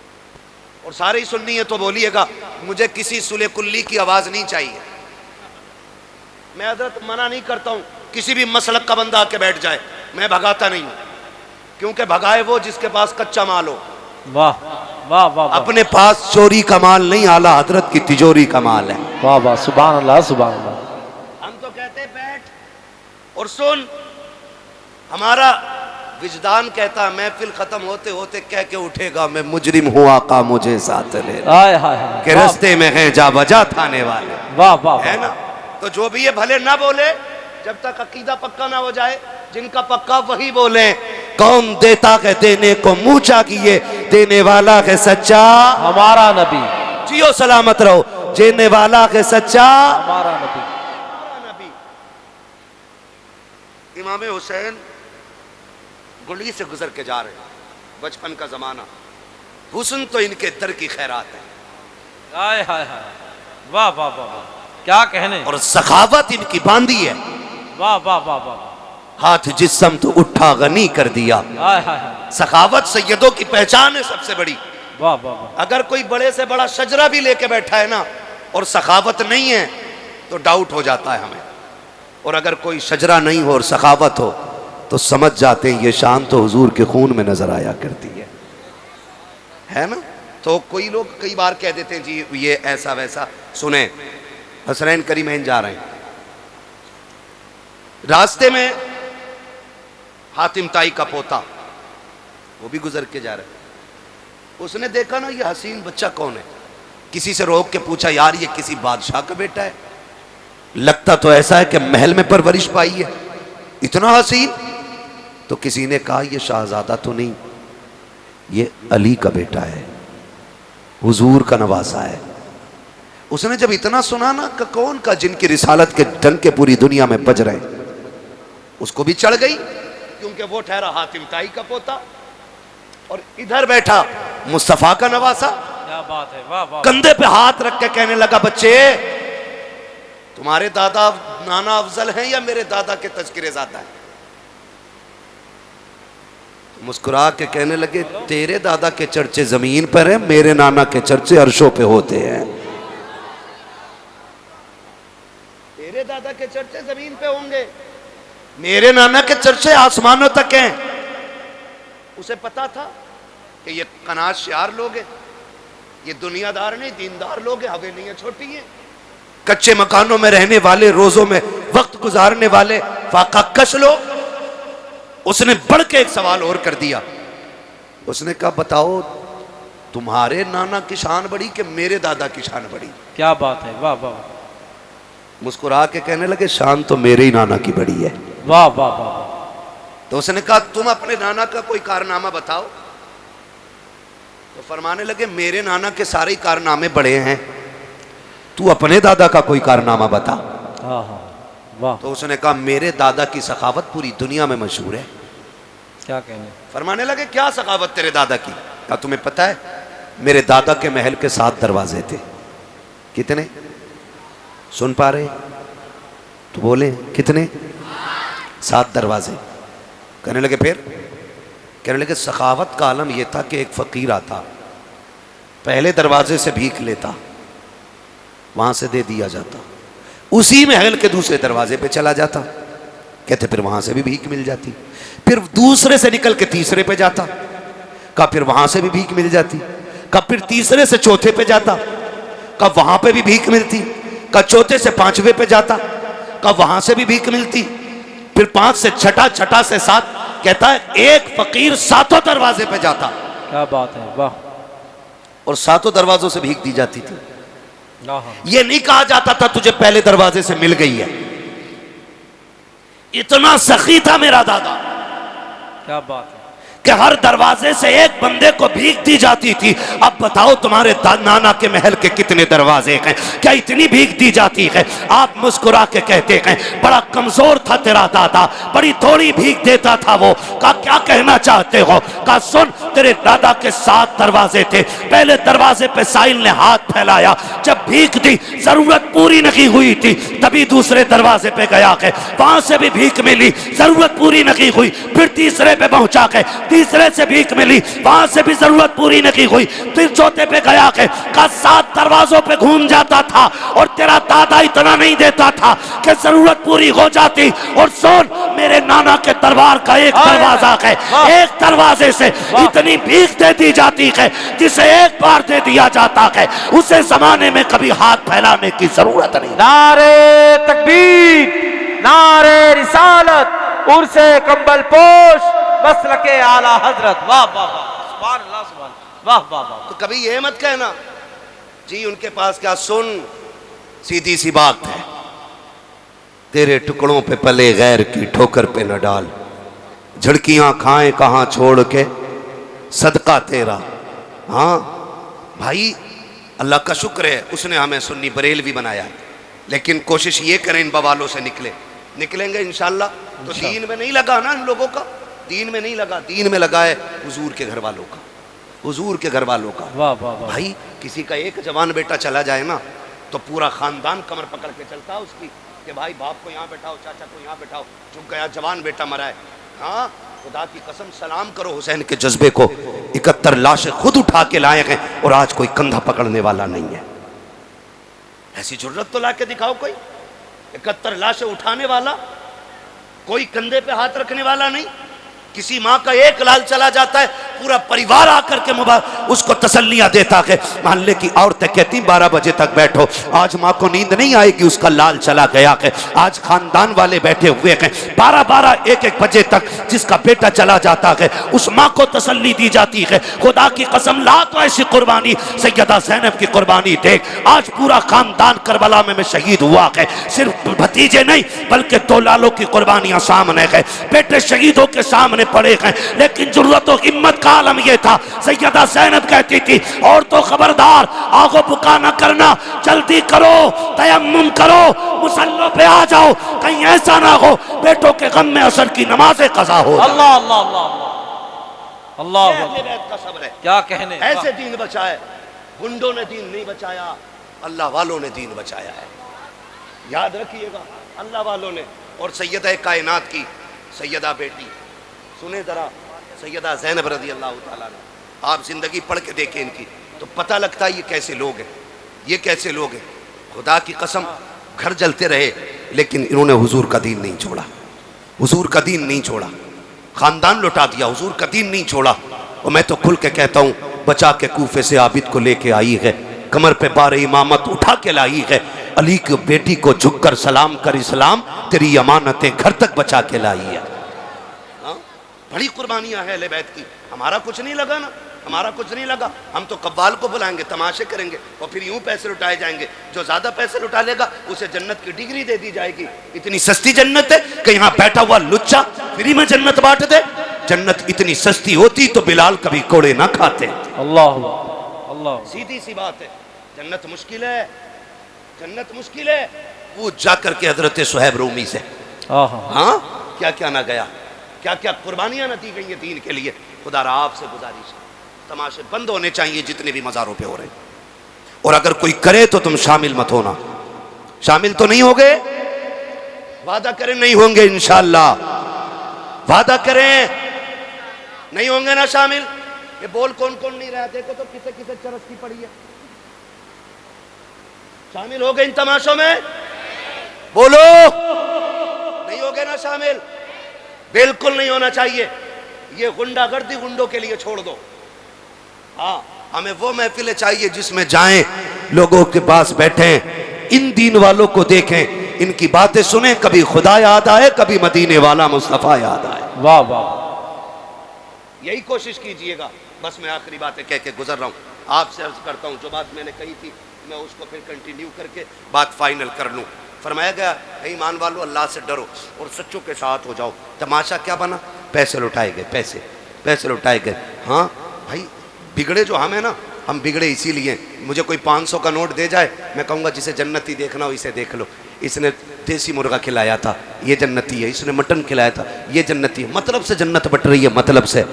और सारे ही सुननी है तो बोलिएगा मुझे किसी सुले कुल्ली की आवाज नहीं चाहिए। मैं हजरत मना नहीं करता हूं किसी भी मसलक का बंदा आके बैठ जाए, मैं भगाता नहीं हूं, क्योंकि भगाए वो जिसके पास कच्चा माल हो। वाह वाह वाह। अपने पास चोरी का माल नहीं, आला हजरत की तिजोरी का माल है। वाह वाह, सुभान अल्लाह सुभान अल्लाह। हम तो कहते बैठ और सुन, हमारा विजदान कहता महफिल खत्म होते होते कह के उठेगा मैं मुजरिम हूँ आका मुझे साथ ले, हाय हाय हाय, के रस्ते में हैं जा बजा थाने वाले। वाह वाह, है ना, तो जो भी ये भले ना बोले जब तक अकीदा पक्का ना हो जाए, जिनका पक्का वही बोले। कौन देता है देने को मुंह चाहिए, देने वाला है सच्चा हमारा नबी। जियो सलामत रहो, देने वाला है सच्चा हमारा नबी। इमाम हुसैन गुली से गुजर के जा रहे हैं, बचपन का जमाना, हुस्न तो इनके दर की खैरात है। हाय हाय हाय, वाह वाह वाह वाह, क्या कहने। और सखावत इनकी बांधी है। वाह वाह वाह वाह, हाथ जिस्म तो उठा गनी कर दिया। हाय हाय हाय, सखावत सैयदों की पहचान है सबसे बड़ी। वाह वाह वाह। अगर कोई बड़े से बड़ा शजरा भी लेके बैठा है ना और सखावत नहीं है तो डाउट हो जाता है हमें, और अगर कोई शजरा नहीं हो और सखावत हो तो समझ जाते हैं ये शान तो हुजूर के खून में नजर आया करती है ना। तो कोई लोग कई बार कह देते हैं जी ये ऐसा वैसा। सुने, हसनैन करीमैन जा रहे हैं, रास्ते में हातिम ताई का पोता वो भी गुजर के जा रहा है। उसने देखा ना ये हसीन बच्चा कौन है, किसी से रोक के पूछा यार ये किसी बादशाह का बेटा है। लगता तो ऐसा है कि महल में परवरिश पाई है, इतना हसीन। तो किसी ने कहा ये शाहजादा तो नहीं, ये अली का बेटा है, हुजूर का नवासा है। उसने जब इतना सुना ना कि कौन का जिनकी रिसालत के डंके पूरी दुनिया में बज रहे, उसको भी चढ़ गई, क्योंकि वो ठहरा हातिम ताई का पोता और इधर बैठा मुस्तफा का नवासा। क्या बात है, वाह वाह। कंधे पे हाथ रख के कहने लगा, बच्चे तुम्हारे दादा नाना अफजल हैं या मेरे दादा के तज़किरे ज़ादा हैं? मुस्कुरा के कहने लगे, तेरे दादा के चर्चे जमीन पर हैं, मेरे नाना के चर्चे अर्शों पे होते हैं। तेरे दादा के चर्चे जमीन पे होंगे, मेरे नाना के चर्चे आसमानों तक हैं। उसे पता था कि ये कनाशियार लोग हैं, ये दुनियादार नहीं दीनदार लोग हैं, हवेलियां छोटी हैं, कच्चे मकानों में रहने वाले, रोजों में वक्त गुजारने वाले फाकाकश लोग। उसने बढ़ के एक सवाल और कर दिया। उसने कहा, बताओ तुम्हारे नाना की शान बड़ी कि मेरे दादा की शान बड़ी? क्या बात है, वाह वाह। मुस्कुरा के कहने लगे, शान तो मेरे ही नाना की बड़ी है। वाह वाह वाह। तो उसने कहा, तुम अपने नाना का कोई कारनामा बताओ। तो फरमाने लगे, मेरे नाना के सारे कारनामे बड़े हैं, तू अपने दादा का कोई कारनामा बता। हाँ हाँ, वाह। तो उसने कहा, मेरे दादा की सखावत पूरी दुनिया में मशहूर है। क्या कहने? फरमाने लगे, क्या सखावत तेरे दादा की? क्या तुम्हें पता है, मेरे दादा के महल के 7 दरवाजे थे। कितने? सुन पा रहे तो बोले, कितने? 7 दरवाजे। कहने लगे फिर? कहने लगे, सखावत का आलम यह था कि एक फकीर आता, पहले दरवाजे से भीख लेता, वहां से दे दिया जाता, उसी महल के दूसरे दरवाजे पे चला जाता, कहते फिर वहां से भी भीख मिल जाती, फिर दूसरे से निकल के तीसरे पे जाता, का फिर वहां से भी भीख मिल जाती, का फिर तीसरे से चौथे पे जाता, का वहां पे भी भीख मिलती, का चौथे से 5वें पे जाता, का वहां से भी भीख मिलती, फिर 5 से छठा, छठा से 7, कहता है एक फकीर 7 दरवाजे पे जाता। क्या बात है, वाह। और 7 दरवाजों से भीख दी जाती थी। हाँ। यह नहीं कहा जाता था तुझे पहले दरवाजे से मिल गई है। इतना सखी था मेरा दादा। क्या बात है कि हर दरवाजे से एक बंदे को भीख दी जाती थी। अब बताओ तुम्हारे नाना के महल के कितने दरवाजे हैं? क्या इतनी भीख दी जाती है? आप मुस्कुरा के कहते हैं, बड़ा कमजोर था तेरा दादा, बड़ी थोड़ी भीख देता था वो। का क्या कहना चाहते हो? का सुन, तेरे दादा के 7 दरवाजे थे, पहले दरवाजे पे साहिल ने हाथ फैलाया, जब भीख दी, जरूरत पूरी नहीं हुई थी, तभी दूसरे दरवाजे पे गया है, वहां से भी भीख मिली, जरूरत पूरी नहीं हुई, फिर तीसरे पे पहुंचा के तीसरे से भीख मिली, वहां से भी जरूरत पूरी नहीं हुई, फिर चौथे पे गया के का 7 दरवाजों पे घूम जाता था। और तेरा दादा इतना नहीं देता था कि जरूरत पूरी हो जाती। और सुन, मेरे नाना के दरबार का एक दरवाजा है, एक दरवाजे से इतनी भीख दे दी जाती है, जिसे एक बार दे दिया जाता है, उसे जमाने में कभी हाथ फैलाने की जरूरत नहीं। नारे तकबीर, नारे रिसालत, उर्से कंबल पोश, मसलके आला हजरत। वाह वाह वाह, सुभान अल्लाह, सुभान, वाह वाह वाह। तो कभी ये मत कहना जी उनके पास क्या। सुन, सीधी सी बात है, तेरे टुकड़ों पे पले गैर की ठोकर पे न डाल, झड़कियां खाएं कहां छोड़ के सदका तेरा। हाँ भाई, अल्लाह का शुक्र है उसने हमें सुन्नी बरेलवी बनाया है, लेकिन कोशिश ये करें इन बवालों से निकलेंगे इंशाल्लाह। तो दीन में नहीं लगा ना इन लोगों का, दीन में नहीं लगा, दीन में लगा है हुजूर के घर वालों का, हुजूर के घर वालों का। वाह वाह वाह। भाई किसी का एक जवान बेटा चला जाए ना, तो पूरा खानदान कमर पकड़ के चलता है उसकी, कि भाई बाप को यहाँ बैठाओ, चाचा को यहाँ बैठाओ, चुप गया जवान बेटा मरा है। हाँ, खुदा की कसम सलाम करो हुसैन के जज्बे को। 71 लाशें खुद उठा के लाए हैं और आज कोई कंधा पकड़ने वाला नहीं है। ऐसी जरूरत तो ला के दिखाओ कोई, 71 लाशें उठाने वाला, कोई कंधे पे हाथ रखने वाला नहीं। किसी माँ का एक लाल चला जाता है, पूरा परिवार आकर के उसको तसल्लियां देता है। मोहल्ले की औरतें कहती 12 बजे तक बैठो, आज माँ को नींद नहीं आएगी, उसका लाल चला गया है। आज खानदान वाले बैठे हुए हैं 12-12 1-1 बजे तक, जिसका बेटा चला जाता है उस माँ को तसल्ली दी जाती है। खुदा की कसम, ला तो ऐसी कुर्बानी सैयदा ज़ैनब की कुर्बानी देख, आज पूरा खानदान करबला में शहीद हुआ है। सिर्फ भतीजे नहीं बल्कि 2 लालों की कुर्बानियां सामने है, बेटे शहीदों के सामने पड़े हैं। लेकिन जुर्रत और हिम्मत का आलम यह था, सैयदा ज़ैनब कहती थी और तो खबरदार आगो बुका न करना, जल्दी करो, तयम्मुम करो, मुसल्लों पे आ जाओ, कहीं ऐसा ना हो बेटों के गम में असर की नमाज़ें कज़ा हो। अल्लाह अल्लाह अल्लाह अल्लाह, का सब्र है, क्या कहने। ऐसे दीन बचाए, गुंडों ने दीन नहीं बचाया, अल्लाह वालों ने दीन बचाया है। याद रखिएगा, अल्लाह वालों ने। और सैयदा कायनात की सैयदा बेटी, सुने जरा, सैयदा ज़ैनब रज़ी अल्लाह ताला अन्हा, आप जिंदगी पढ़ के देखें इनकी तो पता लगता है ये कैसे लोग हैं, ये कैसे लोग हैं। खुदा की कसम, घर जलते रहे लेकिन इन्होंने हुजूर का दीन नहीं छोड़ा, हुजूर का दीन नहीं छोड़ा, खानदान लुटा दिया, हुजूर का दीन नहीं छोड़ा। और मैं तो खुल के कहता हूँ, बचा के कूफे से आबिद को लेके आई है, कमर पे बार इमामत उठा के लाई है, अली की बेटी को झुककर सलाम कर इस्लाम, तेरी अमानतें घर तक बचा के लाई है। बड़ी कुर्बानियां हैं अहले बैत की। हमारा कुछ नहीं लगा ना, हमारा कुछ नहीं लगा, हम तो कव्वाल को बुलाएंगे, तमाशे करेंगे और फिर यूं पैसे लुटाए जाएंगे। जो ज्यादा पैसे लुटा लेगा उसे जन्नत की डिग्री दे दी जाएगी। इतनी सस्ती जन्नत है कि यहाँ बैठा हुआ लुच्चा फ्री में जन्नत बांट दे। जन्नत इतनी सस्ती होती तो बिलाल कभी कोड़े ना खाते। अल्लाह अल्लाह, सीधी सी बात है, जन्नत मुश्किल है, जन्नत मुश्किल है। वो जाकर के हजरत सुहैब रूमी से, हाँ क्या क्या ना गया, क्या क्या कुर्बानियां न दी गई हैं दीन के लिए। खुदा आपसे गुजारिश है, तमाशे बंद होने चाहिए जितने भी मज़ारों पे हो रहे हैं। और अगर कोई करे तो तुम शामिल मत होना। शामिल तो नहीं होगे, वादा करें नहीं होंगे इंशाअल्लाह, वादा करें नहीं होंगे ना शामिल। ये बोल कौन कौन नहीं रहा, देखो तो किसे किसे चरस की पड़ी है। शामिल हो गए इन तमाशों में, बोलो नहीं हो गए ना शामिल, बिल्कुल नहीं होना चाहिए। ये गुंडागर्दी गुंडों के लिए छोड़ दो। हाँ, हमें वो महफिलें चाहिए जिसमें जाएं, लोगों के पास बैठें, इन दीन वालों को देखें, इनकी बातें सुने, कभी खुदा याद आए, कभी मदीने वाला मुस्तफ़ा याद आए। वाह वाह, यही कोशिश कीजिएगा। बस मैं आखिरी बातें कह के गुजर रहा हूँ, आपसे अर्ज करता हूँ, जो बात मैंने कही थी मैं उसको फिर कंटिन्यू करके बात फाइनल कर लूँ। फरमाया गया, ईमान वालों अल्लाह से डरो और सच्चों के साथ हो जाओ। तमाशा क्या बना, पैसे लुटाए गए, पैसे लुटाए गए। हाँ भाई, बिगड़े जो हम है ना, हम बिगड़े इसीलिए। मुझे कोई 500 का नोट दे जाए, मैं कहूँगा जिसे जन्नती देखना हो इसे देख लो। इसने देसी मुर्गा खिलाया था, ये जन्नती है, इसने मटन खिलाया था, ये जन्नती है। मतलब से जन्नत बट रही है, मतलब से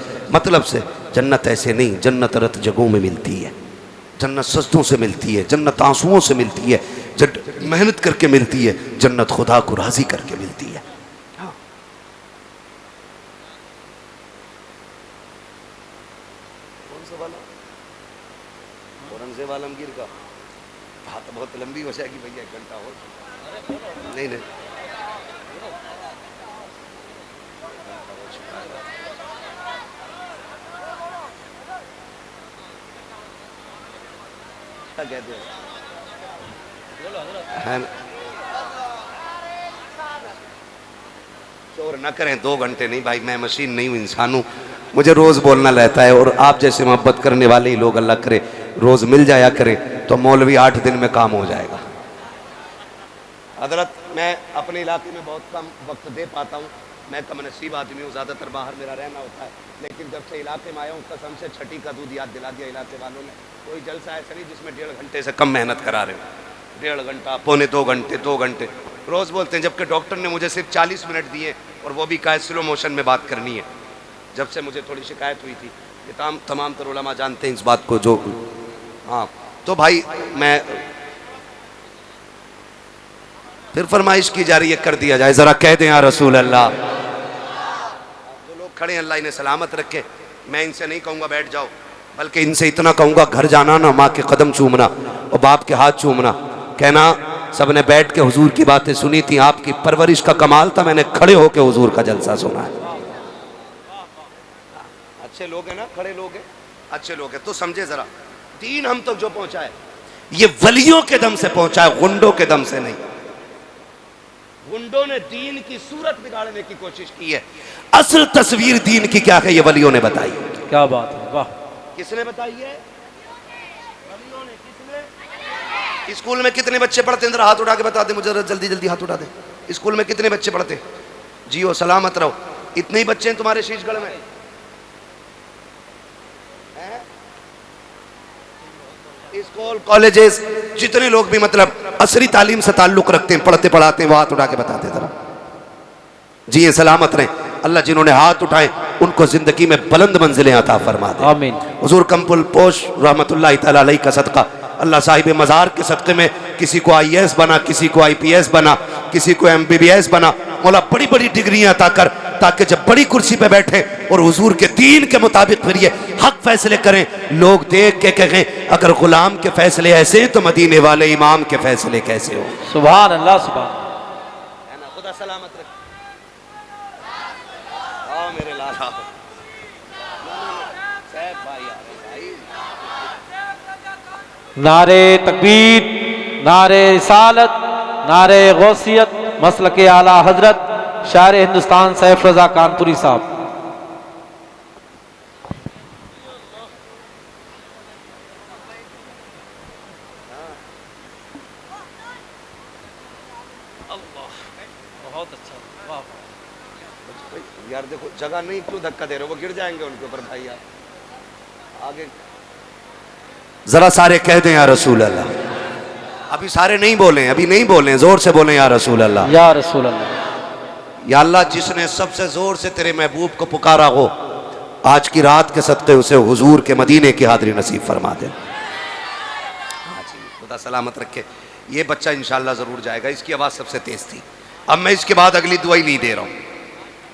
जन्नत ऐसे नहीं। जन्नत रत जगहों में मिलती है, जन्नत सजदों से मिलती है, जन्नत आंसुओं से मिलती है, मेहनत करके मिलती है, जन्नत खुदा को राजी करके मिलती है। हाँ। कौन सा वाला, औरंगजेब आलमगीर का बात बहुत लंबी हो जाएगी भैया, 1 घंटा और नहीं। क्या कहते हैं शोर न करें, 2 घंटे नहीं भाई, मैं मशीन नहीं हूँ, इंसान हूँ, मुझे रोज़ बोलना रहता है। और आप जैसे मोहब्बत करने वाले ही लोग अल्लाह करे रोज़ मिल जाया करे तो मौलवी 8 दिन में काम हो जाएगा। हजरत, मैं अपने इलाके में बहुत कम वक्त दे पाता हूँ, मैं कम नसीब आदमी हूँ, ज़्यादातर बाहर मेरा रहना होता है। लेकिन जब से इलाके में आया हूँ, कसम से छठी का दूध याद दिला दिया इलाके वालों ने। कोई जलसा ऐसा नहीं जिसमें 1.5 घंटे से कम मेहनत करा रहे हो, 1.5 घंटा, पौने 2 घंटे रोज़ बोलते हैं। जबकि डॉक्टर ने मुझे सिर्फ 40 मिनट दिए और वो भी कहा स्लो मोशन में बात करनी है। जब से मुझे थोड़ी शिकायत हुई थी, ये तमाम तर उलमा जानते हैं इस बात को। जो हाँ, तो भाई मैं फिर फरमाइश की जा रही है, कर दिया जाए, ज़रा कह दें या रसूल अल्लाह। जो लोग खड़े हैं अल्लाह इन्हें सलामत रखे। मैं इनसे नहीं कहूँगा बैठ जाओ, बल्कि इनसे इतना कहूँगा घर जाना ना, माँ के कदम चूमना और बाप के हाथ चूमना, कहना सब ने बैठ के हुजूर की बातें सुनी थी, आपकी परवरिश का कमाल था, मैंने खड़े होकर हुजूर का जलसा सुना है। अच्छे लोग हैं ना, खड़े लोग हैं, अच्छे लोग हैं, तो समझे जरा, दीन हम तक जो पहुंचा है ये वलियों के दम से पहुंचा है, गुंडों के दम से नहीं। गुंडों ने दीन की सूरत बिगाड़ने की कोशिश की है, असल तस्वीर दीन की क्या है ये वलियों ने बताई। क्या बात है, वाह। किसने बताई है? वलियों ने। किसने? स्कूल में कितने बच्चे पढ़ते हैं? जरा हाथ उठा के बता दे मुझे, जल्दी जल्दी हाथ उठा दे। स्कूल में कितने बच्चे पढ़ते? जियो सलामत रहो। इतने ही बच्चे हैं तुम्हारे शीशगढ़ में? स्कूल कॉलेजेस जितने लोग भी मतलब असरी तालीम से ताल्लुक रखते हैं, पढ़ते पढ़ाते हैं, वो हाथ उठा के बताते जरा। जी ये सलामत रहे। अल्लाह जिन्होंने हाथ उठाए उनको जिंदगी में बुलंद मंजिलें अता फरमा दे। आमीन। हुजूर कंपुल पोश रहमतुल्लाह तआला अलैहि का सदका, अल्लाह साहिब मज़ार के सदक़े में किसी को IAS बना, किसी को IPS बना, किसी को MBBS बना, मौला बड़ी बड़ी डिग्रियां अता कर, ताकि जब बड़ी कुर्सी पे बैठे और हुजूर के दीन के मुताबिक फिर ये हक फैसले करें, लोग देख के कहें अगर गुलाम के फैसले ऐसे हैं तो मदीने वाले इमाम के फैसले कैसे हो। सुभान अल्लाह, सुभान। खुदा सलामत रखे। आओ मेरे लाला सैफ भाई, नारे तकबीर, नारे रिसालत, नारे गौसियत, मसलके आला हजरत शायर हिंदुस्तान सैफ रजा कानपुरी साहब। बहुत अच्छा, वाह। यार देखो जगह नहीं, क्यों धक्का दे रहे हो? वो गिर जाएंगे उनके ऊपर भाई। यार आगे जरा सारे कह दें या रसूल अल्लाह। अभी सारे नहीं बोले, अभी नहीं बोले, जोर से बोले या रसूल अल्लाह, या रसूल अल्लाह। या अल्लाह जिसने सबसे जोर से तेरे महबूब को पुकारा हो, आज की रात के सदक़े उसे हुजूर के मदीने की हाज़िरी नसीब फरमा दे। खुदा सलामत रखे। ये बच्चा इंशाअल्लाह ज़रूर जाएगा, इसकी आवाज़ सबसे तेज़ थी। अब मैं इसके बाद अगली दुआई नहीं दे रहा हूँ,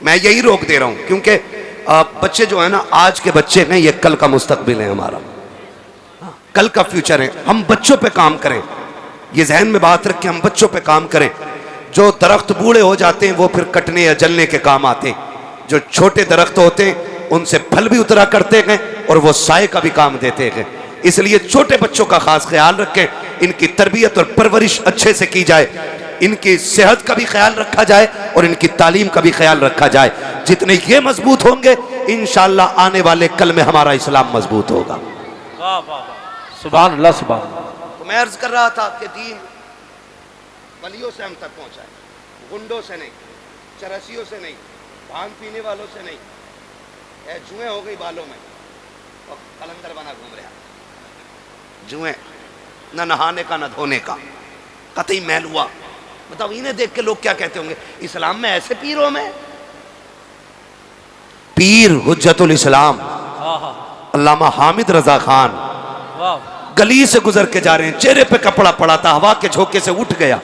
मैं यही रोक दे रहा हूँ, क्योंकि बच्चे जो है ना, आज के बच्चे हैं, ये कल का मुस्तकबिल है हमारा, कल का फ्यूचर है। हम बच्चों पे काम करें, ये जहन में बात रख के हम बच्चों पे काम करें। जो दरख्त बूढ़े हो जाते हैं वो फिर कटने या जलने के काम आते हैं, जो छोटे दरख्त होते हैं उनसे फल भी उतरा करते हैं और वो साए का भी काम देते हैं। इसलिए छोटे बच्चों का खास ख्याल रखें, इनकी तरबियत और परवरिश अच्छे से की जाए, इनकी सेहत का भी ख्याल रखा जाए और इनकी तालीम का भी ख्याल रखा जाए। जितने ये मजबूत होंगे इंशाअल्लाह आने वाले कल में हमारा इस्लाम मजबूत होगा। वाह वाह वाह, सुभान अल्लाह, सुभान। तो मैं अर्ज कर रहा था कि दीन वलियों से हम तक पहुंचा है, गुंडों से नहीं, चरसियों से नहीं, भांग पीने वालों से नहीं। जुएं हो गई बालों में और कलंदर बना घूम रहा, जुएं, न नहाने का न धोने का, कतई मैल हुआ। बताओ इन्हें देख के लोग क्या कहते होंगे, इस्लाम में ऐसे पीरों में? पीर हुज्जतुल इस्लाम अल्लामा हामिद रजा खान गली से गुजर के जा रहे हैं, चेहरे पे कपड़ा पड़ा था, हवा के झोंके से उठ गया।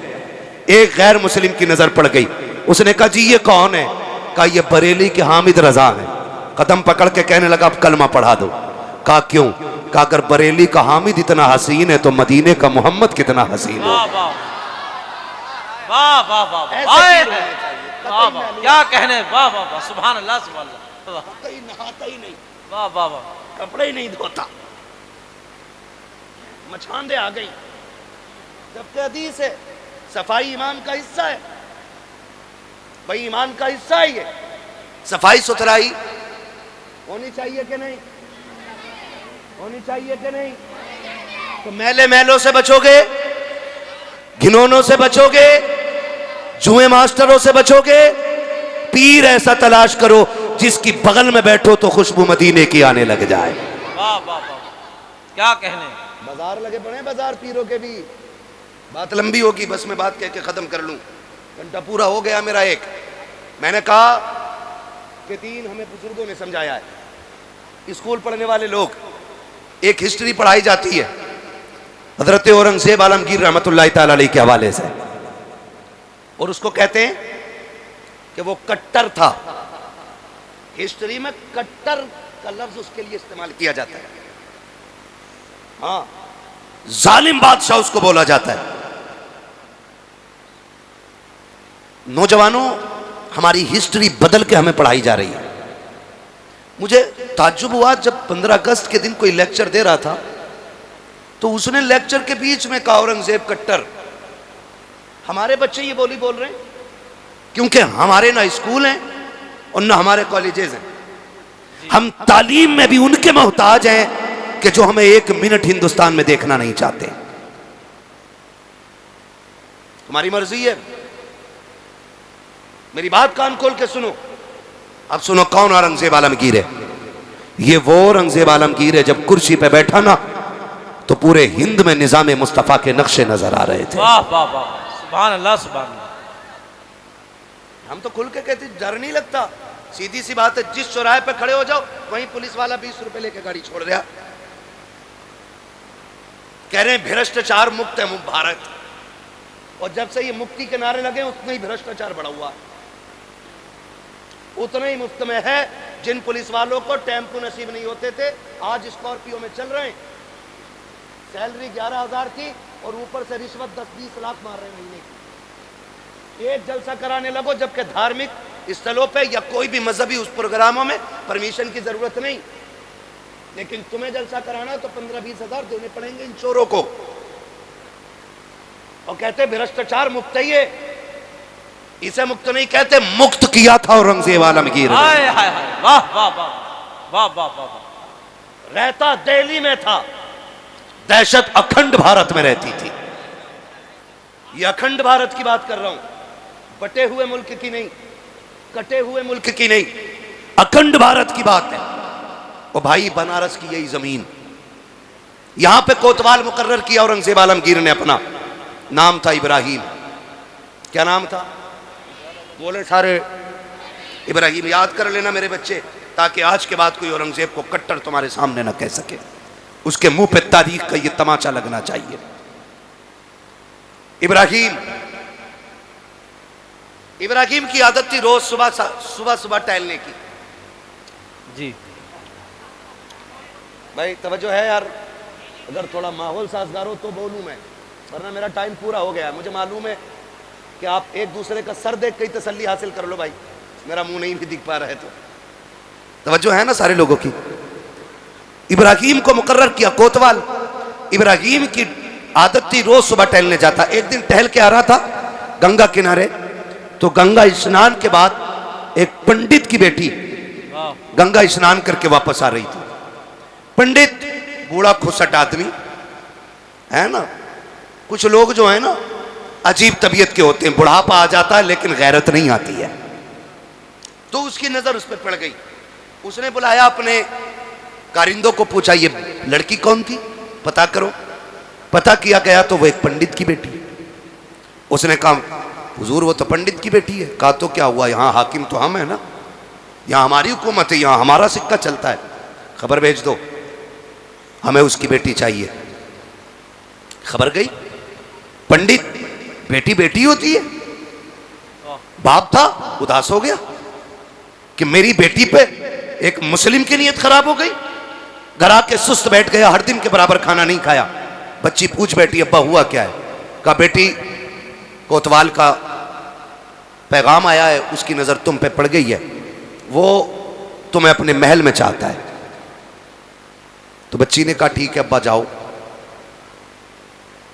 एक गैर मुस्लिम की नजर पड़ गई, उसने कहा जी ये कौन है? कहा ये बरेली के हामिद रजा है। कदम पकड़ के कहने लगा अब कलमा पढ़ा दो। कहा क्यों? कहा अगर बरेली का हामिद इतना हसीन है तो मदीने का मोहम्मद कितना हसीन है। वाह वाह वाह, क्या कहने, वाह वाह वाह, सुभान अल्लाह, सुभान अल्लाह। कहीं नहाता ही नहीं, वाह वाह वाह, कपड़े ही नहीं धोता, मछांदे आ गई। जबकि हदीस है सफाई ईमान का हिस्सा है, भाई ईमान का हिस्सा है ये। सफाई सुथराई होनी चाहिए कि नहीं? होनी चाहिए कि नहीं? तो मैले मैलों से बचोगे, घिनौनों से बचोगे, जुए मास्टरों से बचोगे। पीर ऐसा तलाश करो जिसकी बगल में बैठो तो खुशबू मदीने की आने लग जाए। वाह वाह वाह, क्या कहने। बाजार लगे पड़े, बाजार पीरों के भी। बात लंबी होगी, बस मैं बात कह के खत्म कर लूं, घंटा पूरा हो गया मेरा। एक मैंने कहा कि दीन हमें बुजुर्गों ने समझाया है। स्कूल पढ़ने वाले लोग, एक हिस्ट्री पढ़ाई जाती है हजरत औरंगजेब आलमगीर रहमतुल्लाह तआला अलैहि के हवाले से, और उसको कहते हैं कि वो कट्टर था। हिस्ट्री में कट्टर का लफ्ज उसके लिए इस्तेमाल किया जाता है। हाँ, जालिम बादशाह उसको बोला जाता है। नौजवानों, हमारी हिस्ट्री बदल के हमें पढ़ाई जा रही है। मुझे ताज्जुब हुआ जब 15 अगस्त के दिन कोई लेक्चर दे रहा था तो उसने लेक्चर के बीच में कहा औरंगजेब कट्टर। हमारे बच्चे ये बोली बोल रहे हैं क्योंकि हमारे ना स्कूल हैं और ना हमारे कॉलेजेस हैं। हम तालीम में भी उनके मोहताज हैं कि जो हमें 1 मिनट हिंदुस्तान में देखना नहीं चाहते। तुम्हारी मर्जी है, मेरी बात कान खोल के सुनो। अब सुनो कौन औरंगजेब आलमगीर है। ये वो औरंगजेब आलमगीर है जब कुर्सी पे बैठा ना तो पूरे हिंद में निजाम मुस्तफा के नक्शे नजर आ रहे थे। वाह वाह वाह, सुभान अल्लाह सुभान अल्लाह। हम तो खुल के कहते डर नहीं लगता, सीधी सी बात है, जिस चौराहे पे खड़े हो जाओ वहीं पुलिस वाला 20 रुपए लेके गाड़ी छोड़ दिया। कह रहे हैं भ्रष्टाचार मुक्त है भारत, और जब से ये मुक्ति के नारे लगे उतना ही भ्रष्टाचार बढ़ा हुआ, उतना ही मुफ्त में है। जिन पुलिस वालों को टेम्पो नसीब नहीं होते थे आज स्कॉर्पियो में चल रहे हैं। सैलरी 11,000 थी और ऊपर से रिश्वत 10-20 लाख मार रहे महीने की। एक जलसा कराने लगो जबकि धार्मिक स्थलों पे या कोई भी मजहबी उस प्रोग्रामों में परमिशन की जरूरत नहीं, लेकिन तुम्हें जलसा कराना तो 15-20 हजार देने पड़ेंगे इन चोरों को। और कहते भ्रष्टाचार मुक्त है, ये इसे मुक्त नहीं कहते, मुक्त किया था औरंगजेब आलमगीर। हाय हाय हाय, वाह वाह वाह वाह वाह वाह। रहता दिल्ली में था, दहशत अखंड भारत में रहती थी। ये अखंड भारत की बात कर रहा हूं, बटे हुए मुल्क की नहीं, कटे हुए मुल्क की नहीं, अखंड भारत की बात है। और भाई बनारस की यही जमीन, यहां पे कोतवाल मुकर्रर किया औरंगजेब आलमगीर ने अपना, नाम था इब्राहिम। क्या नाम था? बोले सारे इब्राहिम। याद कर लेना मेरे बच्चे, ताकि आज के बाद कोई औरंगजेब को कट्टर तुम्हारे सामने ना कह सके। उसके मुंह पे तारीख का ये तमाचा लगना चाहिए। इब्राहिम की आदत थी रोज सुबह टहलने की। जी भाई तवज्जो है यार, अगर थोड़ा माहौल साजगार हो तो बोलूं मैं, वरना मेरा टाइम पूरा हो गया। मुझे मालूम है कि आप एक दूसरे का सर देख के तसल्ली हासिल कर लो भाई, मेरा मुंह नहीं भी दिख पा रहा है तो तवज्जो है ना सारे लोगों की। इब्राहिम को मुकर्रर किया कोतवाल। इब्राहिम की आदत थी रोज सुबह टहलने जाता। एक दिन टहल के आ रहा था गंगा किनारे, तो गंगा स्नान के बाद एक पंडित की बेटी गंगा स्नान करके वापस आ रही थी। पंडित बूढ़ा खुसट आदमी है ना, कुछ लोग जो है ना अजीब तबीयत के होते हैं, बुढ़ापा आ जाता है लेकिन गैरत नहीं आती है। तो उसकी नजर उस पर पड़ गई। उसने बुलाया अपने कारिंदों को, पूछा ये लड़की कौन थी, पता करो। पता किया गया तो वो एक पंडित की बेटी। उसने कहा हुजूर वो तो पंडित की बेटी है। कहा तो क्या हुआ, यहाँ हाकिम तो हम है ना, यहाँ हमारी हुकूमत है, यहाँ हमारा सिक्का चलता है, खबर भेज दो, हमें उसकी बेटी चाहिए। खबर गई, पंडित बेटी बेटी होती है। बाप था उदास हो गया कि मेरी बेटी पे एक मुस्लिम की नीयत खराब हो गई। घर आके सुस्त बैठ गया, हर दिन के बराबर खाना नहीं खाया। बच्ची पूछ बैठी अब्बा हुआ क्या है? कहा बेटी कोतवाल का पैगाम आया है, उसकी नजर तुम पे पड़ गई है, वो तुम्हें अपने महल में चाहता है। तो बच्ची ने कहा ठीक है अब्बा जाओ।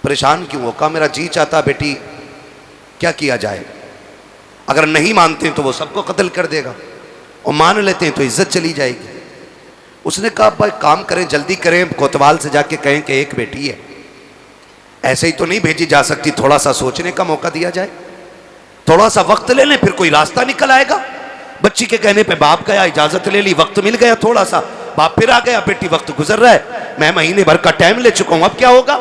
परेशान क्यों हो? कहा मेरा जी चाहता बेटी, क्या किया जाए, अगर नहीं मानते तो वो सबको कत्ल कर देगा, और मान लेते हैं तो इज्जत चली जाएगी। उसने कहा भाई काम करें, जल्दी करें, कोतवाल से जाके कहें कि एक बेटी है, ऐसे ही तो नहीं भेजी जा सकती, थोड़ा सा सोचने का मौका दिया जाए, थोड़ा सा वक्त ले लें, फिर कोई रास्ता निकल आएगा। बच्ची के कहने पे बाप गया, इजाजत ले ली, वक्त मिल गया थोड़ा सा, बाप फिर आ गया, बेटी वक्त गुजर रहा है, मैं महीने भर का टाइम ले चुका हूं, अब क्या होगा?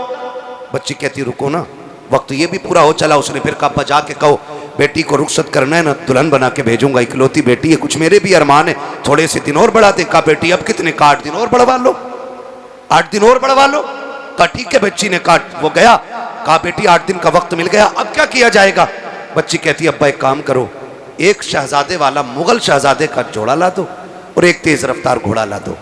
बच्ची कहती रुको ना, वक्त ये भी पूरा हो चला। उसने फिर कहा बजा के कहो बेटी को रुखसत करना है ना, दुल्हन बना के भेजूंगा, इकलौती बेटी है, कुछ मेरे भी अरमान है, थोड़े से दिन और बढ़ा दे। कहा बेटी अब कितने का, 8 दिन और बढ़वा लो, 8 दिन और बढ़वा लो। कहा ठीक है। बच्ची ने कहा वो गया, कहा बेटी 8 दिन का वक्त मिल गया, अब क्या किया जाएगा? बच्ची कहती अब्बा एक काम करो, एक शहजादे वाला मुगल शहजादे का जोड़ा ला दो और एक तेज रफ्तार घोड़ा ला दो।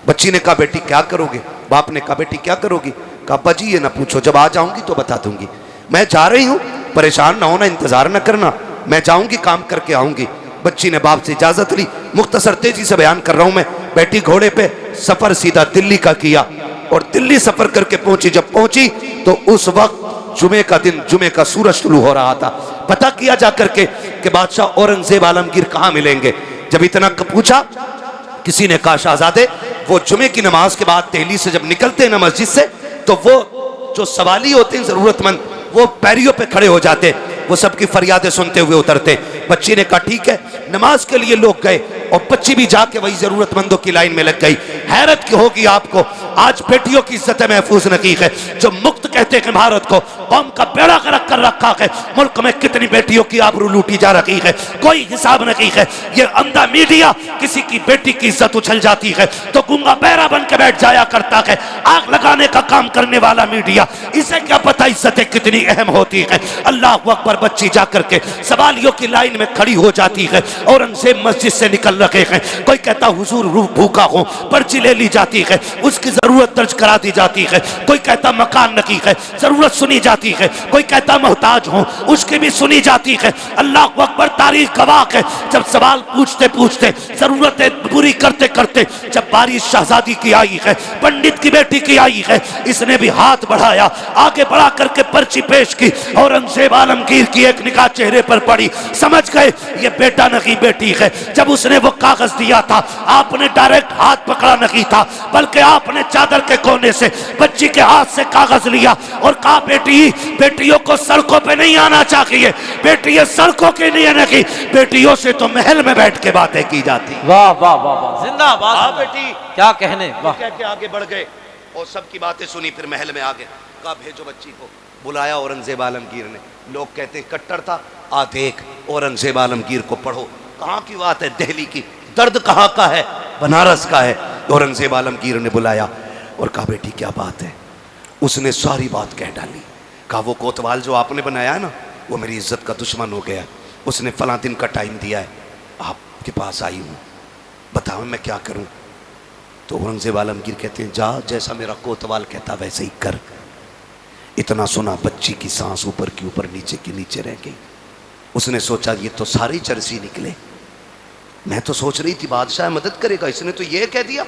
बच्ची ने कहा बेटी क्या करोगे? बाप ने कहा बेटी क्या करोगी? कहा अब्बा जी ये ना पूछो, जब आ जाऊंगी तो बता दूंगी, मैं जा रही हूँ, परेशान ना होना, इंतजार ना करना, मैं जाऊंगी काम करके आऊंगी। बच्ची ने बाप से इजाजत ली। मुख्तसर तेजी से बयान कर रहा हूं मैं, बैठी घोड़े पे, सफर सीधा दिल्ली का किया और दिल्ली सफर करके पहुंची। जब पहुंची तो उस वक्त जुमे का दिन, जुमे का सूरज शुरू हो रहा था। पता किया जाकर के कि बादशाह औरंगजेब आलमगीर कहाँ मिलेंगे। जब इतना पूछा, किसी ने कहा शहजादे वो जुमे की नमाज के बाद दिल्ली से जब निकलते हैं ना मस्जिद से, तो वो जो सवाली होते हैं जरूरतमंद, वो पैरियों पे खड़े हो जाते, वो सबकी फरियादें सुनते हुए उतरते। बच्ची ने कहा ठीक है। नमाज के लिए लोग गए और बच्ची भी जाके वही जरूरतमंदों की लाइन में लग गई। हैरत की होगी आपको, आज बेटियों की इज्जत महफूज नहीं है। जो मुक्त कहते हैं भारत को, कौम का बेड़ा गर्क कर रखा है। मुल्क में कितनी बेटियों की आबरू लूटी जा रही है, कोई हिसाब नहीं है। ये अंधा मीडिया किसी की बेटी की इज्जत उछल जाती है तो गूंगा बहरा बन के बैठ जाया करता है। आग लगाने का काम करने वाला मीडिया, इसे क्या पता इज्जतें कितनी अहम होती है। अल्लाह अकबर। बच्ची जाकर के सवालियों की लाइन में खड़ी हो जाती है। औरंगजेब मस्जिद से निकल रहे हैं। कोई कहता हुजूर भूखा हो, पर्ची ले ली जाती है, उसकी जरूरत दर्ज करा दी जाती है। कोई कहता मकान नहीं है, जरूरत सुनी जाती है। कोई कहता मोहताज हो, उसकी भी सुनी जाती है। अल्लाह अकबर। तारीख गवाह है, जब सवाल पूछते पूछते, जरूरतें पूरी करते करते, जब बारिश शहजादी की आई है, पंडित की बेटी की आई है, इसने भी हाथ बढ़ाया, आगे बढ़ा करके पर्ची पेश की। औरंगजेब आलमगीर की एक निगाह चेहरे पर पड़ी, समझ गए ये बेटा नहीं बेटी है। जब उसने वो कागज दिया था, आपने डायरेक्ट हाथ पकड़ा नहीं था, बल्कि आपने चादर के कोने से बच्ची के हाथ से कागज लिया और कहा बेटी, बेटियों को सड़कों पे नहीं आना चाहिए। बेटी सड़कों के लिए नहीं, बेटियों से तो महल में बैठ के बातें की जाती। वाह वाह वाह वाह, जिंदाबाद। हाँ बेटी, क्या कहने। वाह। कह के आगे बढ़ गए और सबकी बातें सुनी। फिर महल में आ गए, कहा भेजो बच्ची को। बुलाया औरंगजेब आलमगीर ने। लोग कहते हैं कट्टर था, आ देख औरंगजेब आलमगीर को पढ़ो। कहाँ की बात है? दिल्ली की। दर्द कहाँ का है? बनारस का है। औरंगजेब आलमगीर ने बुलाया और कहा बेटी क्या बात है? उसने सारी बात कह डाली। कहा वो कोतवाल जो आपने बनाया है ना, वो मेरी इज्जत का दुश्मन हो गया। उसने फला दिन का टाइम दिया है, आपके पास आई हूँ, बताओ मैं क्या करूँ। तो औरंगजेब आलमगीर कहते हैं जा, जैसा मेरा कोतवाल कहता वैसे ही कर। इतना सुना, बच्ची की सांस ऊपर की ऊपर, नीचे की नीचे रह गई। उसने सोचा ये तो सारी चरसी निकले। मैं तो सोच रही थी बादशाह मदद करेगा, इसने तो ये कह दिया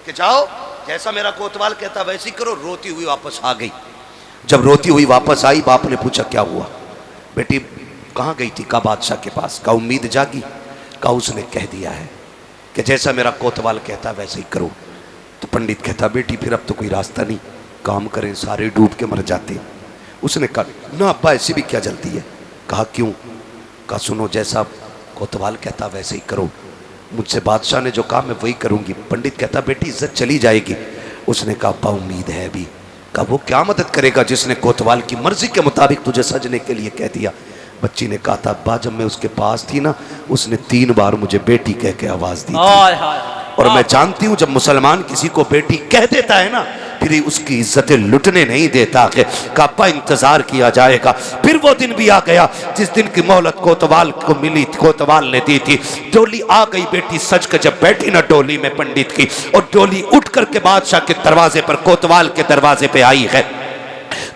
कि जाओ जैसा मेरा कोतवाल कहता वैसे ही करो। रोती हुई वापस आ गई। जब रोती हुई वापस आई, बाप ने पूछा क्या हुआ बेटी, कहाँ गई थी? कहा बादशाह के पास। कहा उम्मीद जागी? कहा उसने कह दिया है कि जैसा मेरा कोतवाल कहता वैसे ही करो। तो पंडित कहता बेटी फिर अब तो कोई रास्ता नहीं, काम करें, सारे डूब के मर जाते। उसने कहा ना अब्बा, ऐसी भी क्या जल्दी है? कहा क्यों? कहा सुनो, जैसा कोतवाल कहता वैसे ही करो। मुझसे बादशाह ने जो कहा मैं वही करूंगी। पंडित कहता बेटी इज्जत चली जाएगी। उसने कहा अब्बा उम्मीद है अभी। कहा वो क्या मदद करेगा जिसने कोतवाल की मर्जी के मुताबिक तुझे सजने के लिए कह दिया। बच्ची ने कहा था अब्बा जब मैं उसके पास थी ना, उसने 3 बार मुझे बेटी कह के आवाज दी थी। और मैं जानती हूँ जब मुसलमान किसी को बेटी कह देता है ना, फिर उसकी इज्जतें लुटने नहीं देता है। कापा इंतजार किया जाएगा। फिर वो दिन भी आ गया जिस दिन की मोहलत कोतवाल को मिली, कोतवाल ने दी थी। डोली आ गई, बेटी सज कर जब बैठी ना डोली में पंडित की, और डोली उठ करके बादशाह के दरवाजे पर, कोतवाल के दरवाजे पे आई है।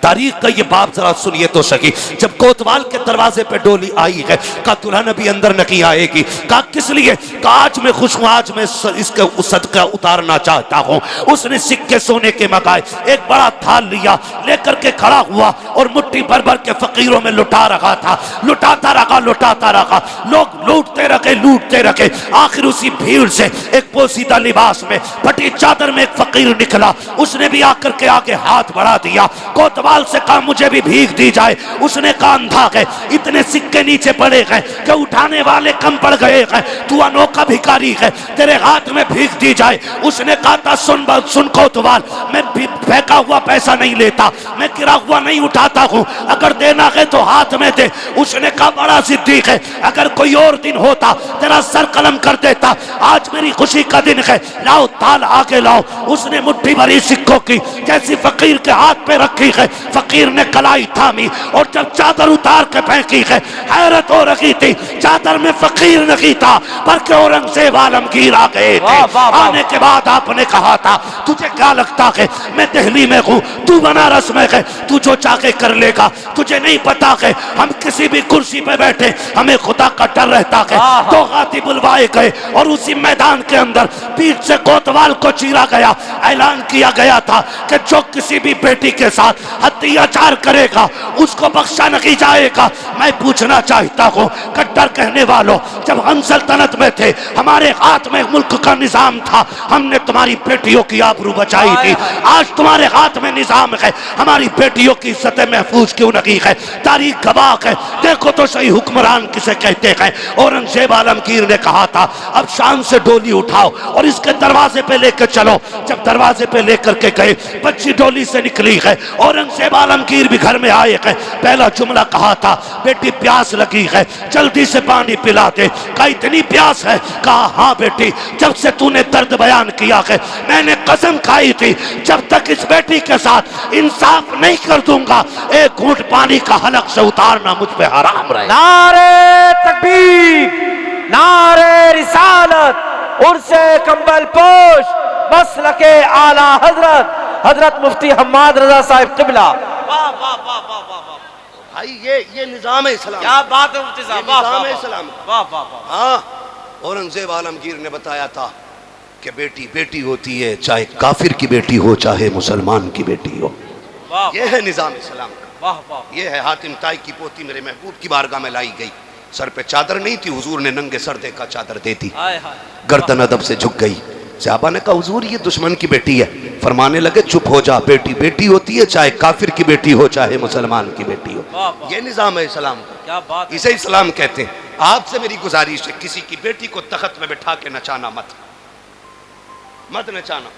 तारीख का ये बाप जरा सुनिए तो सही। जब कोतवाल के दरवाजे पे डोली आई है, कहा दुल्हन अभी अंदर नहीं आएगी। कहा किस लिए? कहा आज मैं खुश हूं, आज मैं इसके सदका उतारना चाहता हूं। उसने सिक्के सोने के मंगाए, एक बड़ा थाल लिया, लेकर के खड़ा हुआ और मुट्ठी भर भर के फकीरों में लुटा रहा था। लुटाता रहा, लुटाता रहा। लोग लूटते रखे, लूटते रखे। आखिर उसी भीड़ से एक पोसीदा लिबास में, फटी चादर में एक फकीर निकला। उसने भी आकर के आगे हाथ बढ़ा दिया। कोतवाल से कहा मुझे भी भीख दी जाए। उसने कहा अंधा है, इतने सिक्के नीचे पड़े हैं कि उठाने वाले कम पड़ गए हैं, तू अनोखा भिखारी है, तेरे हाथ में भीख दी जाए। उसने कहा था सुन कोतवाल, मैं फेंका हुआ पैसा नहीं लेता, मैं गिरा हुआ नहीं उठाता हूं, अगर देना है तो हाथ में दे। उसने कहा बड़ा सिद्दीक है, अगर कोई और दिन होता तेरा सर कलम कर देता, आज मेरी खुशी का दिन है, लाओ थाल आगे लाओ। उसने मुट्ठी भरी सिक्कों की जैसी फकीर के हाथ पे रखी है, है। फकीर ने कलाई थामी और जब चादर उतार के फेंकी है, हैरत हो रही थी। चादर में फकीर नहीं था बल्कि औरंगजेब आलमगीर आ गए थे। आने के बाद आपने कहा था, तुझे क्या लगता है मैं दिल्ली में हूँ, तू बनारस में है, तू जो चाहे कर लेगा। तुझे नहीं पता है हम किसी भी कुर्सी पे बैठे हमें खुदा का डर रहता है। तो गाती बुलवाए गए और उसी मैदान के अंदर पीठ से कोतवाल को चीरा गया। ऐलान किया गया था कि जो किसी भी बेटी के साथ अत्याचार करेगा उसको बख्शा नहीं जाएगा। मैं पूछना चाहता हूँ कट्टर कहने वालों, जब हम सल्तनत में थे हमारे हाथ में मुल्क का निजाम था, हमने तुम्हारी बेटियों की आबरू बचाई थी। आज तुम्हारे हाथ में निजाम है, हमारी बेटियों की इज्जत महफूज क्यों नहीं है? तारीख गवाह है। देखो तो सही हुक्मरान किसे कहते हैं। औरंगजेब आलमगीर ने कहा था अब शाम से डोली उठाओ और इसके दरवाजे पे लेकर चलो। जब दरवाजे पे लेकर के गए, बच्ची डोली से निकली है। औरंगजेब आलमगीर भी घर में आए हैं। पहला जुमला कहा था, बेटी प्यास लगी है, जल्दी से पानी पिला दे। कहा इतनी प्यास है? कहा हाँ बेटी, जब से तूने दर्द बयान किया है मैंने कसम खाई थी जब तक इस बेटी के साथ इंसाफ नहीं कर दूंगा एक घूंट पानी का हलक से उतारना मुझ पे हराम रहे। नारे तकबीर, नारे रिसालत, उर्से कंबल पोश, मसलके आला हजरत हजरत मुफ्ती हम्माद रजा साहिब किबला। वाह वाह वाह वाह वाह वाह भाई ये निजाम है इस्लाम। क्या बात है मुफ्ती साहब, वाह निजाम है इस्लाम। वाह वाह वाह। हाँ, औरंगजेब आलमगीर ने बताया था कि बेटी बेटी होती है, चाहे काफिर की बेटी हो चाहे मुसलमान की बेटी हो। ये है निजाम इस्लाम का। वाह वाह। ये है हातिम ताई की पोती मेरे महबूब की बारगाह में लाई गई। सर पे चादर नहीं थी, हुजूर ने नंगे सर देखा चादर दे दी। गर्दन अदब से झुक गई। सहाबा ने कहा हुजूर ये दुश्मन की बेटी है। फरमाने लगे चुप हो जा, बेटी बेटी होती है चाहे काफिर की बेटी हो चाहे मुसलमान की बेटी हो। ये निजाम है इस्लाम का। क्या बात, इसे इस्लाम कहते हैं। आपसे मेरी गुजारिश है किसी की बेटी को तख्त में बैठा के नचाना मत नचाना।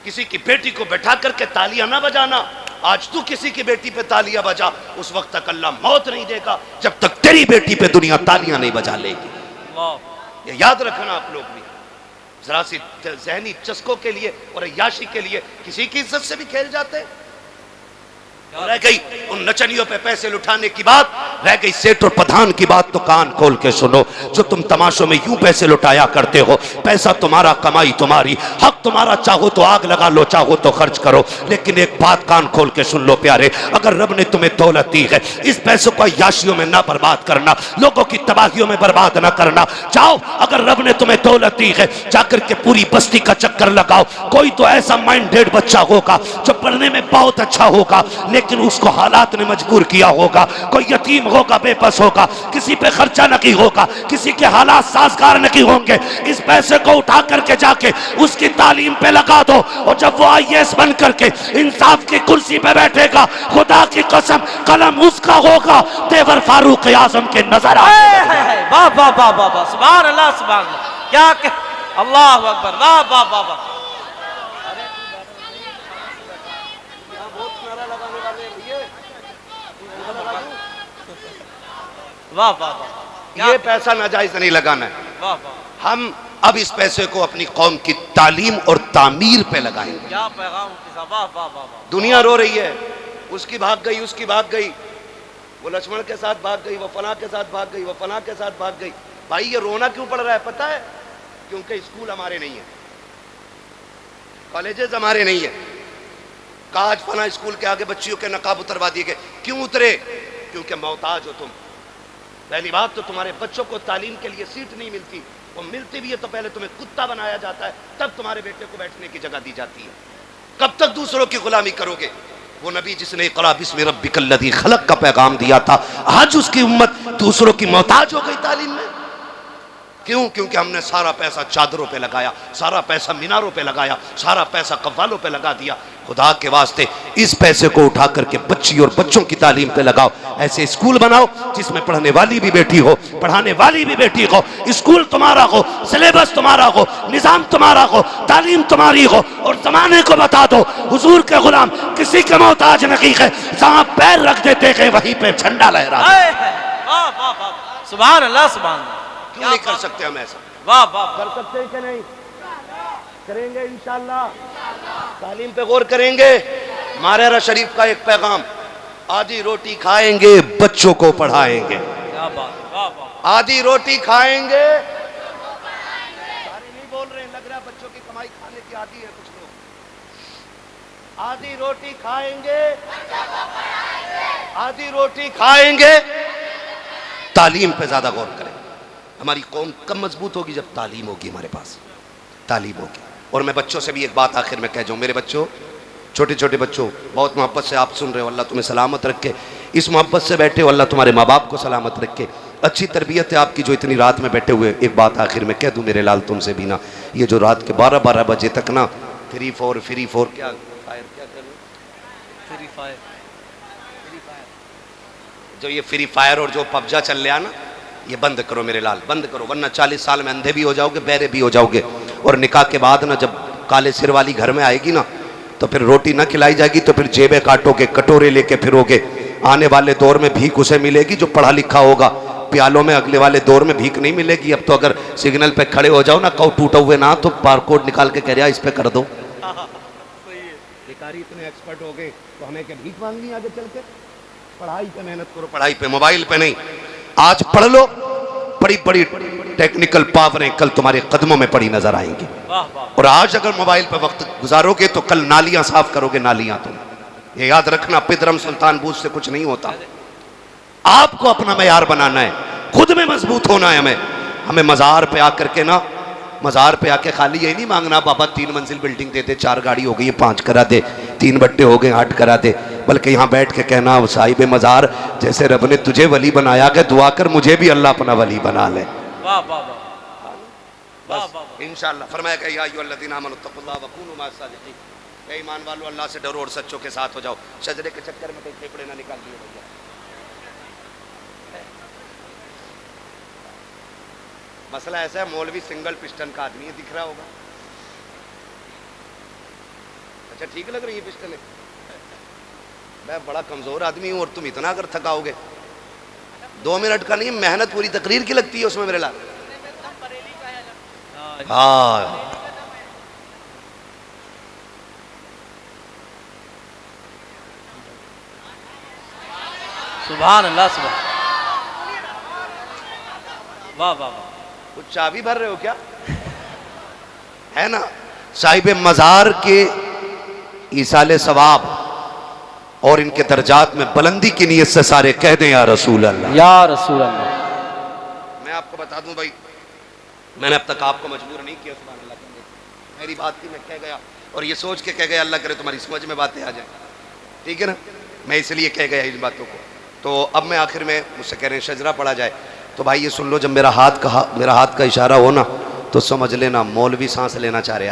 किसी की बेटी को बैठा करके तालियां ना बजाना। आज तू किसी की बेटी पे तालियां बजा, उस वक्त तक अल्लाह मौत नहीं देगा जब तक तेरी बेटी पे दुनिया तालियां नहीं बजा लेगी। ये याद रखना आप लोग भी। जरा सी जहनी चस्कों के लिए और अय्याशी के लिए किसी की इज्जत से भी खेल जाते हैं। रह गई उन नचनियों पे पैसे लुटाने की बात, रह गई सेठ और प्रधान की बात, तो कान खोल के सुनो। जो तुम तमाशों में यूं पैसे लुटाया करते हो, पैसा तुम्हारा, कमाई तुम्हारी, हक तुम्हारा, चाहो तो आग लगा लो, चाहो तो खर्च करो। लेकिन एक बात कान खोल के सुन लो प्यारे, अगर रब ने तुम्हें दौलत दी है, इस पैसों को अय्याशियों में ना बर्बाद करना, लोगों की तबाहियों में बर्बाद ना करना। जाओ, अगर रब ने तुम्हें दौलत दी है, जाकर के पूरी बस्ती का चक्कर लगाओ। कोई तो ऐसा माइंडेड बच्चा होगा जो पढ़ने में बहुत अच्छा होगा, लेकिन उसको हालात ने मजबूर किया होगा। कोई यतीम होगा, बेबस होगा, किसी पे खर्चा नहीं होगा, किसी के हालात साजगार नहीं होंगे। इस पैसे को उठा करके जाके उसकी तालीम पे लगा दो, और जब वो IAS बन करके इंसाफ की कुर्सी पे बैठेगा, खुदा की कसम कलम उसका होगा, तेवर फारूक आजम के नजर आए। वाह वाह वाह वाह वाह, सुभान अल्लाह सुभान अल्लाह। क्या अल्लाह अकबर, वाह वाह वाह वाह। वाह वाह वाह। ये पैसा नाजायज नहीं लगाना है। वाह वाह। हम अब इस पैसे को अपनी कौम की तालीम और तामीर पे लगाएंगे। क्या पैगाम। वाह वाह वाह वाह। दुनिया रो रही है, उसकी भाग गई, उसकी भाग गई, वो लक्ष्मण के साथ भाग गई, वो फलां के साथ भाग गई, वो फलां के साथ भाग गई। भाई ये रोना क्यों पड़ रहा है पता है? क्योंकि स्कूल हमारे नहीं है, कॉलेजेस हमारे नहीं है। आज फलां स्कूल के आगे बच्चियों के नकाब उतरवा दिए गए। क्यों उतरे? क्योंकि मोहताज हो तुम। पहली बात तो तुम्हारे बच्चों को तालीम के लिए सीट नहीं मिलती, वो मिलती भी है तो पहले तुम्हें कुत्ता बनाया जाता है, तब तुम्हारे बेटे को बैठने की जगह दी जाती है। कब तक दूसरों की गुलामी करोगे? वो नबी जिसने इक़रा बिस्मि रब्बिकल्लज़ी खलक़ का पैगाम दिया था, आज उसकी उम्मत दूसरों की मोहताज हो गई तालीम में। क्यों? क्योंकि हमने सारा पैसा चादरों पे लगाया, सारा पैसा मीनारों पे लगाया, सारा पैसा कव्वालों पे लगा दिया। खुदा के वास्ते इस पैसे को उठा करके बच्ची और बच्चों की तालीम पे लगाओ। ऐसे स्कूल बनाओ जिसमें पढ़ने वाली भी बेटी हो, पढ़ाने वाली भी बेटी हो, स्कूल तुम्हारा हो, सिलेबस तुम्हारा हो, निजाम तुम्हारा हो, तालीम तुम्हारी हो, और जमाने को बता दो हुजूर के गुलाम किसी के मोहताज नहीं है। जहां पैर रख देते हैं वहीं पे झंडा लहरा। सुभान अल्लाह सुभान अल्लाह। क्यों नहीं कर सकते हम ऐसा? वाह वाह। कर सकते हैं कि नहीं? करेंगे इंशाअल्लाह। तालीम पे गौर करेंगे, मारेरा शरीफ का एक पैगाम, आधी रोटी खाएंगे बच्चों को पढ़ाएंगे। क्या बात, वाह वाह। आधी रोटी खाएंगे, सारे नहीं बोल रहे हैं, लग रहा है बच्चों की कमाई खाने की आदी है कुछ लोग। आधी रोटी खाएंगे, आधी रोटी खाएंगे। तालीम पे ज्यादा गौर करें। हमारी कौम कब मजबूत होगी? जब तालीम होगी, हमारे पास तालीम होगी। और मैं बच्चों से भी एक बात आखिर में कह जाऊं, मेरे बच्चों, छोटे छोटे बच्चों, बहुत मोहब्बत से आप सुन रहे हो, अल्लाह तुम्हें सलामत रखे। इस मोहब्बत से बैठे हो, अल्लाह तुम्हारे माँ बाप को सलामत रखे। अच्छी तरबियत है आपकी जो इतनी रात में बैठे हुए। एक बात आखिर में कह दूं मेरे लाल तुमसे भी ना, ये जो रात के 12-12 बजे तक ना फ्री फोर क्या फायर, क्या कर रहे हो? फ्री फायर, जो ये फ्री फायर और जो पबजा चल रहा ना, ये बंद करो मेरे लाल, बंद करो, वरना 40 साल में अंधे भी हो जाओगे, बहरे भी हो जाओगे। और निकाह के बाद ना जब काले सिर वाली घर में आएगी ना, तो फिर रोटी ना खिलाई जाएगी, तो फिर जेबें काटोगे, कटोरे लेके फिरोगे। आने वाले दौर में भीख उसे मिलेगी जो पढ़ा लिखा होगा, प्यालों में अगले वाले दौर में भीख नहीं मिलेगी। अब तो अगर सिग्नल पे खड़े हो जाओ ना, कहो टूटा हुए ना, तो बारकोड निकाल के कह रहा इस पे कर दो। बेकारी इतने एक्सपर्ट हो गए तो हमें क्या भीख मांगनी आगे चल के? पढ़ाई पे मेहनत करो, पढ़ाई पे, मोबाइल पे नहीं। आज पढ़ लो, बड़ी बड़ी टेक्निकल पावरें कल तुम्हारे कदमों में पड़ी नजर आएंगी। और आज अगर मोबाइल पे वक्त गुजारोगे तो कल नालियां साफ करोगे, नालियां। तुम ये याद रखना, पिदरम सुल्तान बूझ से कुछ नहीं होता। आपको अपना मयार बनाना है, खुद में मजबूत होना है। हमें मजार पे आकर के ना, मजार पे आके खाली यही नहीं मांगना बाबा 3 मंजिल बिल्डिंग दे दे, 4 गाड़ी हो गई 5 करा दे, 3 बट्टे हो गए 8 करा दे, बल्कि यहाँ बैठ के कहना साहिब मजार, जैसे रब ने तुझे वली बनाया कि दुआ कर मुझे भी अल्लाह अपना वली बना ले। वाह वाह वाह। इंशाअल्लाह फरमाया कि या अय्युहल्लज़ीना आमनू तक़ुल्लाह व कूनू मअस सादिक़ीन, ए ईमान वालों अल्लाह से डरो और सच्चों के साथ हो जाओ। शजरे के चक्कर में कोई फेफड़े ना निकाल दिए भैया। मसला ऐसा है, मौलवी सिंगल पिस्टन का आदमी है, दिख रहा होगा। अच्छा ठीक लग रही है पिस्टन है? मैं बड़ा कमजोर आदमी हूं और तुम इतना अगर थकाओगे, 2 मिनट का नहीं, मेहनत पूरी तकरीर की लगती है उसमें मेरे लाल। हाँ सुभान अल्लाह, सुभान, वाह वाह वाह। कुछ चाबी भर रहे हो क्या? है ना, साहिब मजार के ईसाले सवाब और इनके दर्जात में बुलंदी की नीयत से सारे कह दें या रसूल अल्लाह, या रसूल अल्लाह। मैं आपको बता दूं भाई, मैंने अब तक आपको मजबूर नहीं किया सुभान अल्लाह करने, मेरी बात थी, मैं कह गया और ये सोच के कह गया अल्लाह करे तुम्हारी समझ में बातें आ जाए, ठीक है ना, मैं इसलिए कह गया इन बातों को। तो अब मैं आखिर में, मुझसे कह रहे हैं शजरा पढ़ा जाए, तो भाई ये सुन लो, जब मेरा हाथ का इशारा हो ना, तो समझ लेना मौलवी सांस लेना चाह रहे।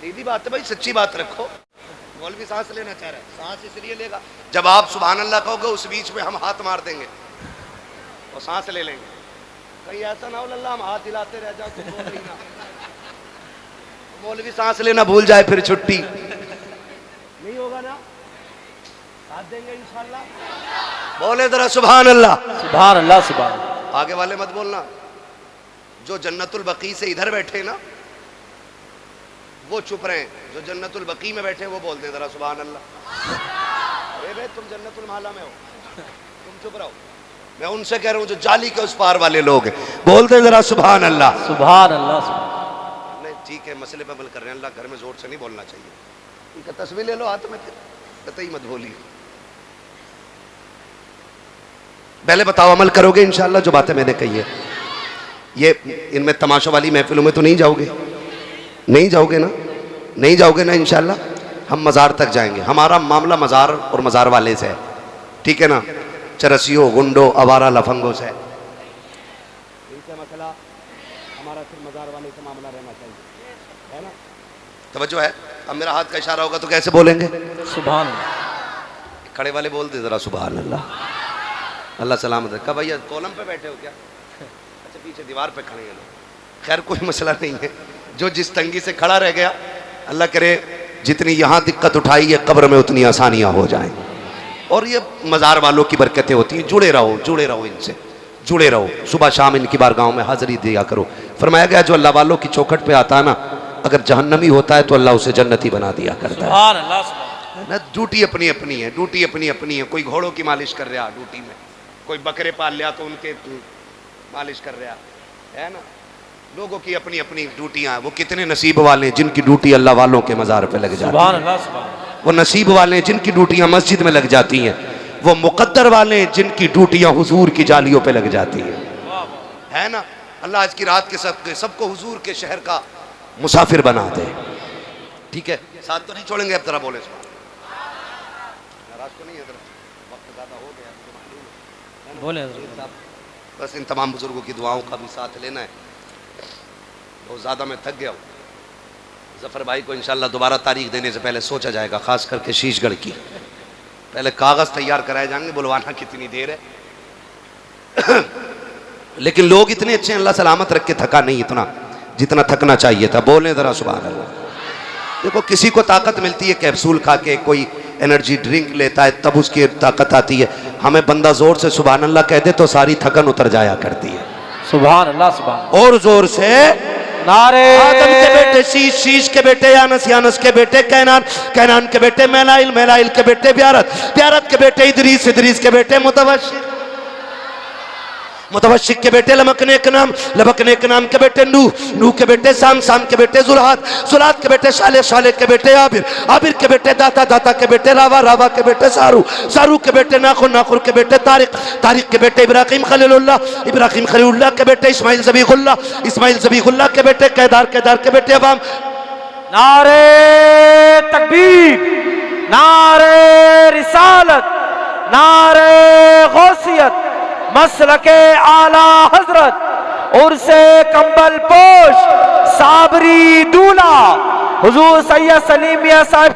सीधी बात है भाई, सच्ची बात रखो, मौलवी सांस लेना चाह रहा है। सांस इसलिए लेगा जब आप सुभान अल्लाह कहोगे, उस बीच में हम हाथ मार देंगे और सांस ले लेंगे। कहीं ऐसा ना हो अल्लाह हम हाथ हिलाते रह जाओ, तो बोल ही ना, मौलवी सांस लेना भूल जाए, फिर छुट्टी नहीं होगा ना, हाथ देंगे इंशाल्लाह। बोले जरा सुभान अल्लाह, सुभान अल्लाह, सुभान। आगे वाले मत बोलना, जो जन्नतुल बकी से इधर बैठे ना वो चुप रहे, जो जन्नतुल बकी में बैठे वो बोलते जरा सुभान अल्लाह। अरे भाई तुम जन्नतुल माला में हो, तुम चुप रहो। मैं उनसे कह रहा हूँ जो जाली के उस पार वाले लोग हैं, बोलते जरा सुभान अल्लाह, सुभान अल्लाह, सुभान। नहीं ठीक है, मसले पर अमल कर रहे हैं, अल्लाह घर में जोर से नहीं बोलना चाहिए। इनका तस्वीर ले लो हाथ में, कतई मत बोलिए। पहले बताओ अमल करोगे इंशाल्लाह जो बातें मैंने कही है? ये इनमें तमाशा वाली महफिलों में तो नहीं जाओगे? नहीं जाओगे ना? नहीं जाओगे ना इंशाल्लाह? हम मज़ार तक जाएंगे, हमारा मामला मज़ार और मज़ार वाले से है, ठीक है ना, चरसियों, गुंडों, आवारा लफंगों से इनसे मसला, हमारा सिर्फ मज़ार वाले से मामला रहना चाहिए, है ना? तवज्जो है? अब मेरा हाथ का इशारा होगा तो कैसे बोलेंगे? सुभान अल्लाह। खड़े वाले बोल दे जरा सुभान अल्लाह, अल्लाह सलामत है। कब भैया कॉलम पे बैठे हो क्या? अच्छा पीछे दीवार पे खड़े हैं लोग, खैर कोई मसला नहीं है, जो जिस तंगी से खड़ा रह गया, अल्लाह करे जितनी यहाँ दिक्कत उठाई है कब्र में उतनी आसानियाँ हो जाएं। और ये मज़ार वालों की बरकतें होती हैं, जुड़े रहो इनसे, जुड़े रहो, सुबह शाम इनकी बारगाहों में हाजिरी दिया करो। फरमाया गया जो अल्लाह वालों की चौखट पे आता है ना, अगर जहन्नमी होता है तो अल्लाह उसे जन्नती बना दिया करता है। सुभान अल्लाह, सुभान ना ड्यूटी अपनी अपनी है, ड्यूटी अपनी अपनी है। कोई घोड़ों की मालिश कर रहा ड्यूटी में, कोई बकरे पाल लिया तो उनके मालिश कर रहा है ना। लोगों की अपनी अपनी ड्यूटियां हैं। वो कितने नसीब वाले हैं जिनकी ड्यूटी अल्लाह वालों के मज़ार पे लग जाती सुभान है। अल्लाह, सुभान। वो नसीब वाले हैं जिनकी ड्यूटियां मस्जिद में लग जाती हैं। वो मुकद्दर वाले हैं जिनकी ड्यूटियां हुजूर की जालियों पे लग जाती हैं, है ना। अल्लाह आज की रात के सबको हुजूर के शहर का मुसाफिर बना दे। ठीक है, साथ तो नहीं छोड़ेंगे। अब जरा बोले नाराज तो नहीं है, वक्त ज़्यादा हो गया, बोले बस इन तमाम बुजुर्गों की दुआओं का भी साथ लेना है। बहुत ज़्यादा मैं थक गया हूँ। जफ़र भाई को इंशाल्लाह दोबारा तारीख देने से पहले सोचा जाएगा, ख़ास करके शीशगढ़ की। पहले कागज़ तैयार कराए जाएंगे, बुलवाना कितनी देर है। लेकिन लोग इतने अच्छे हैं, अल्लाह सलामत रख के थका नहीं इतना जितना थकना चाहिए था। बोलें ज़रा सुभान अल्लाह। देखो किसी को ताकत मिलती है कैप्सूल खा के, कोई एनर्जी ड्रिंक लेता है तब उसकी ताकत आती है। हमें बंदा ज़ोर से सुभान अल्लाह कह दे तो सारी थकन उतर जाया करती है। सुभान अल्लाह, सुभान। और ज़ोर से नारे आदम के बेटे शीश, शीश के बेटे यानस, यानस के बेटे कैनान, कैनान के बेटे मैलाइल, मैलाइल के बेटे ब्यारत, ब्यारत के बेटे इदरीस, इदरीस के बेटे मुतवशिक, मुतवशिक के बेटे लमकने के नाम, लमकने के नाम के बेटे नूह, नूह के बेटे साम, साम के बेटे जुल्हात, जुल्हात के बेटे शाले, शाले के बेटे आबिर, आबिर के बेटे दाता, दाता के बेटे रावा, रावा के बेटे सारू, सारू के बेटे नाखुर, नाखुर के बेटे तारिक, तारिक के बेटे इब्राहिम खलीलुल्लाह, इब्राहिम खलीलुल्लाह के बेटे इस्माइल ज़बीहुल्लाह, इस्माइल ज़बीहुल्लाह के बेटे केदार, केदार के बेटे अवाम। नारे तकबीर, नारे रिसालत, नारे गौसियत, मसलके आला हजरत, उर्से कंबल पोश, साबरी दूल्हा हुजूर सैयद सलीम मियां साहब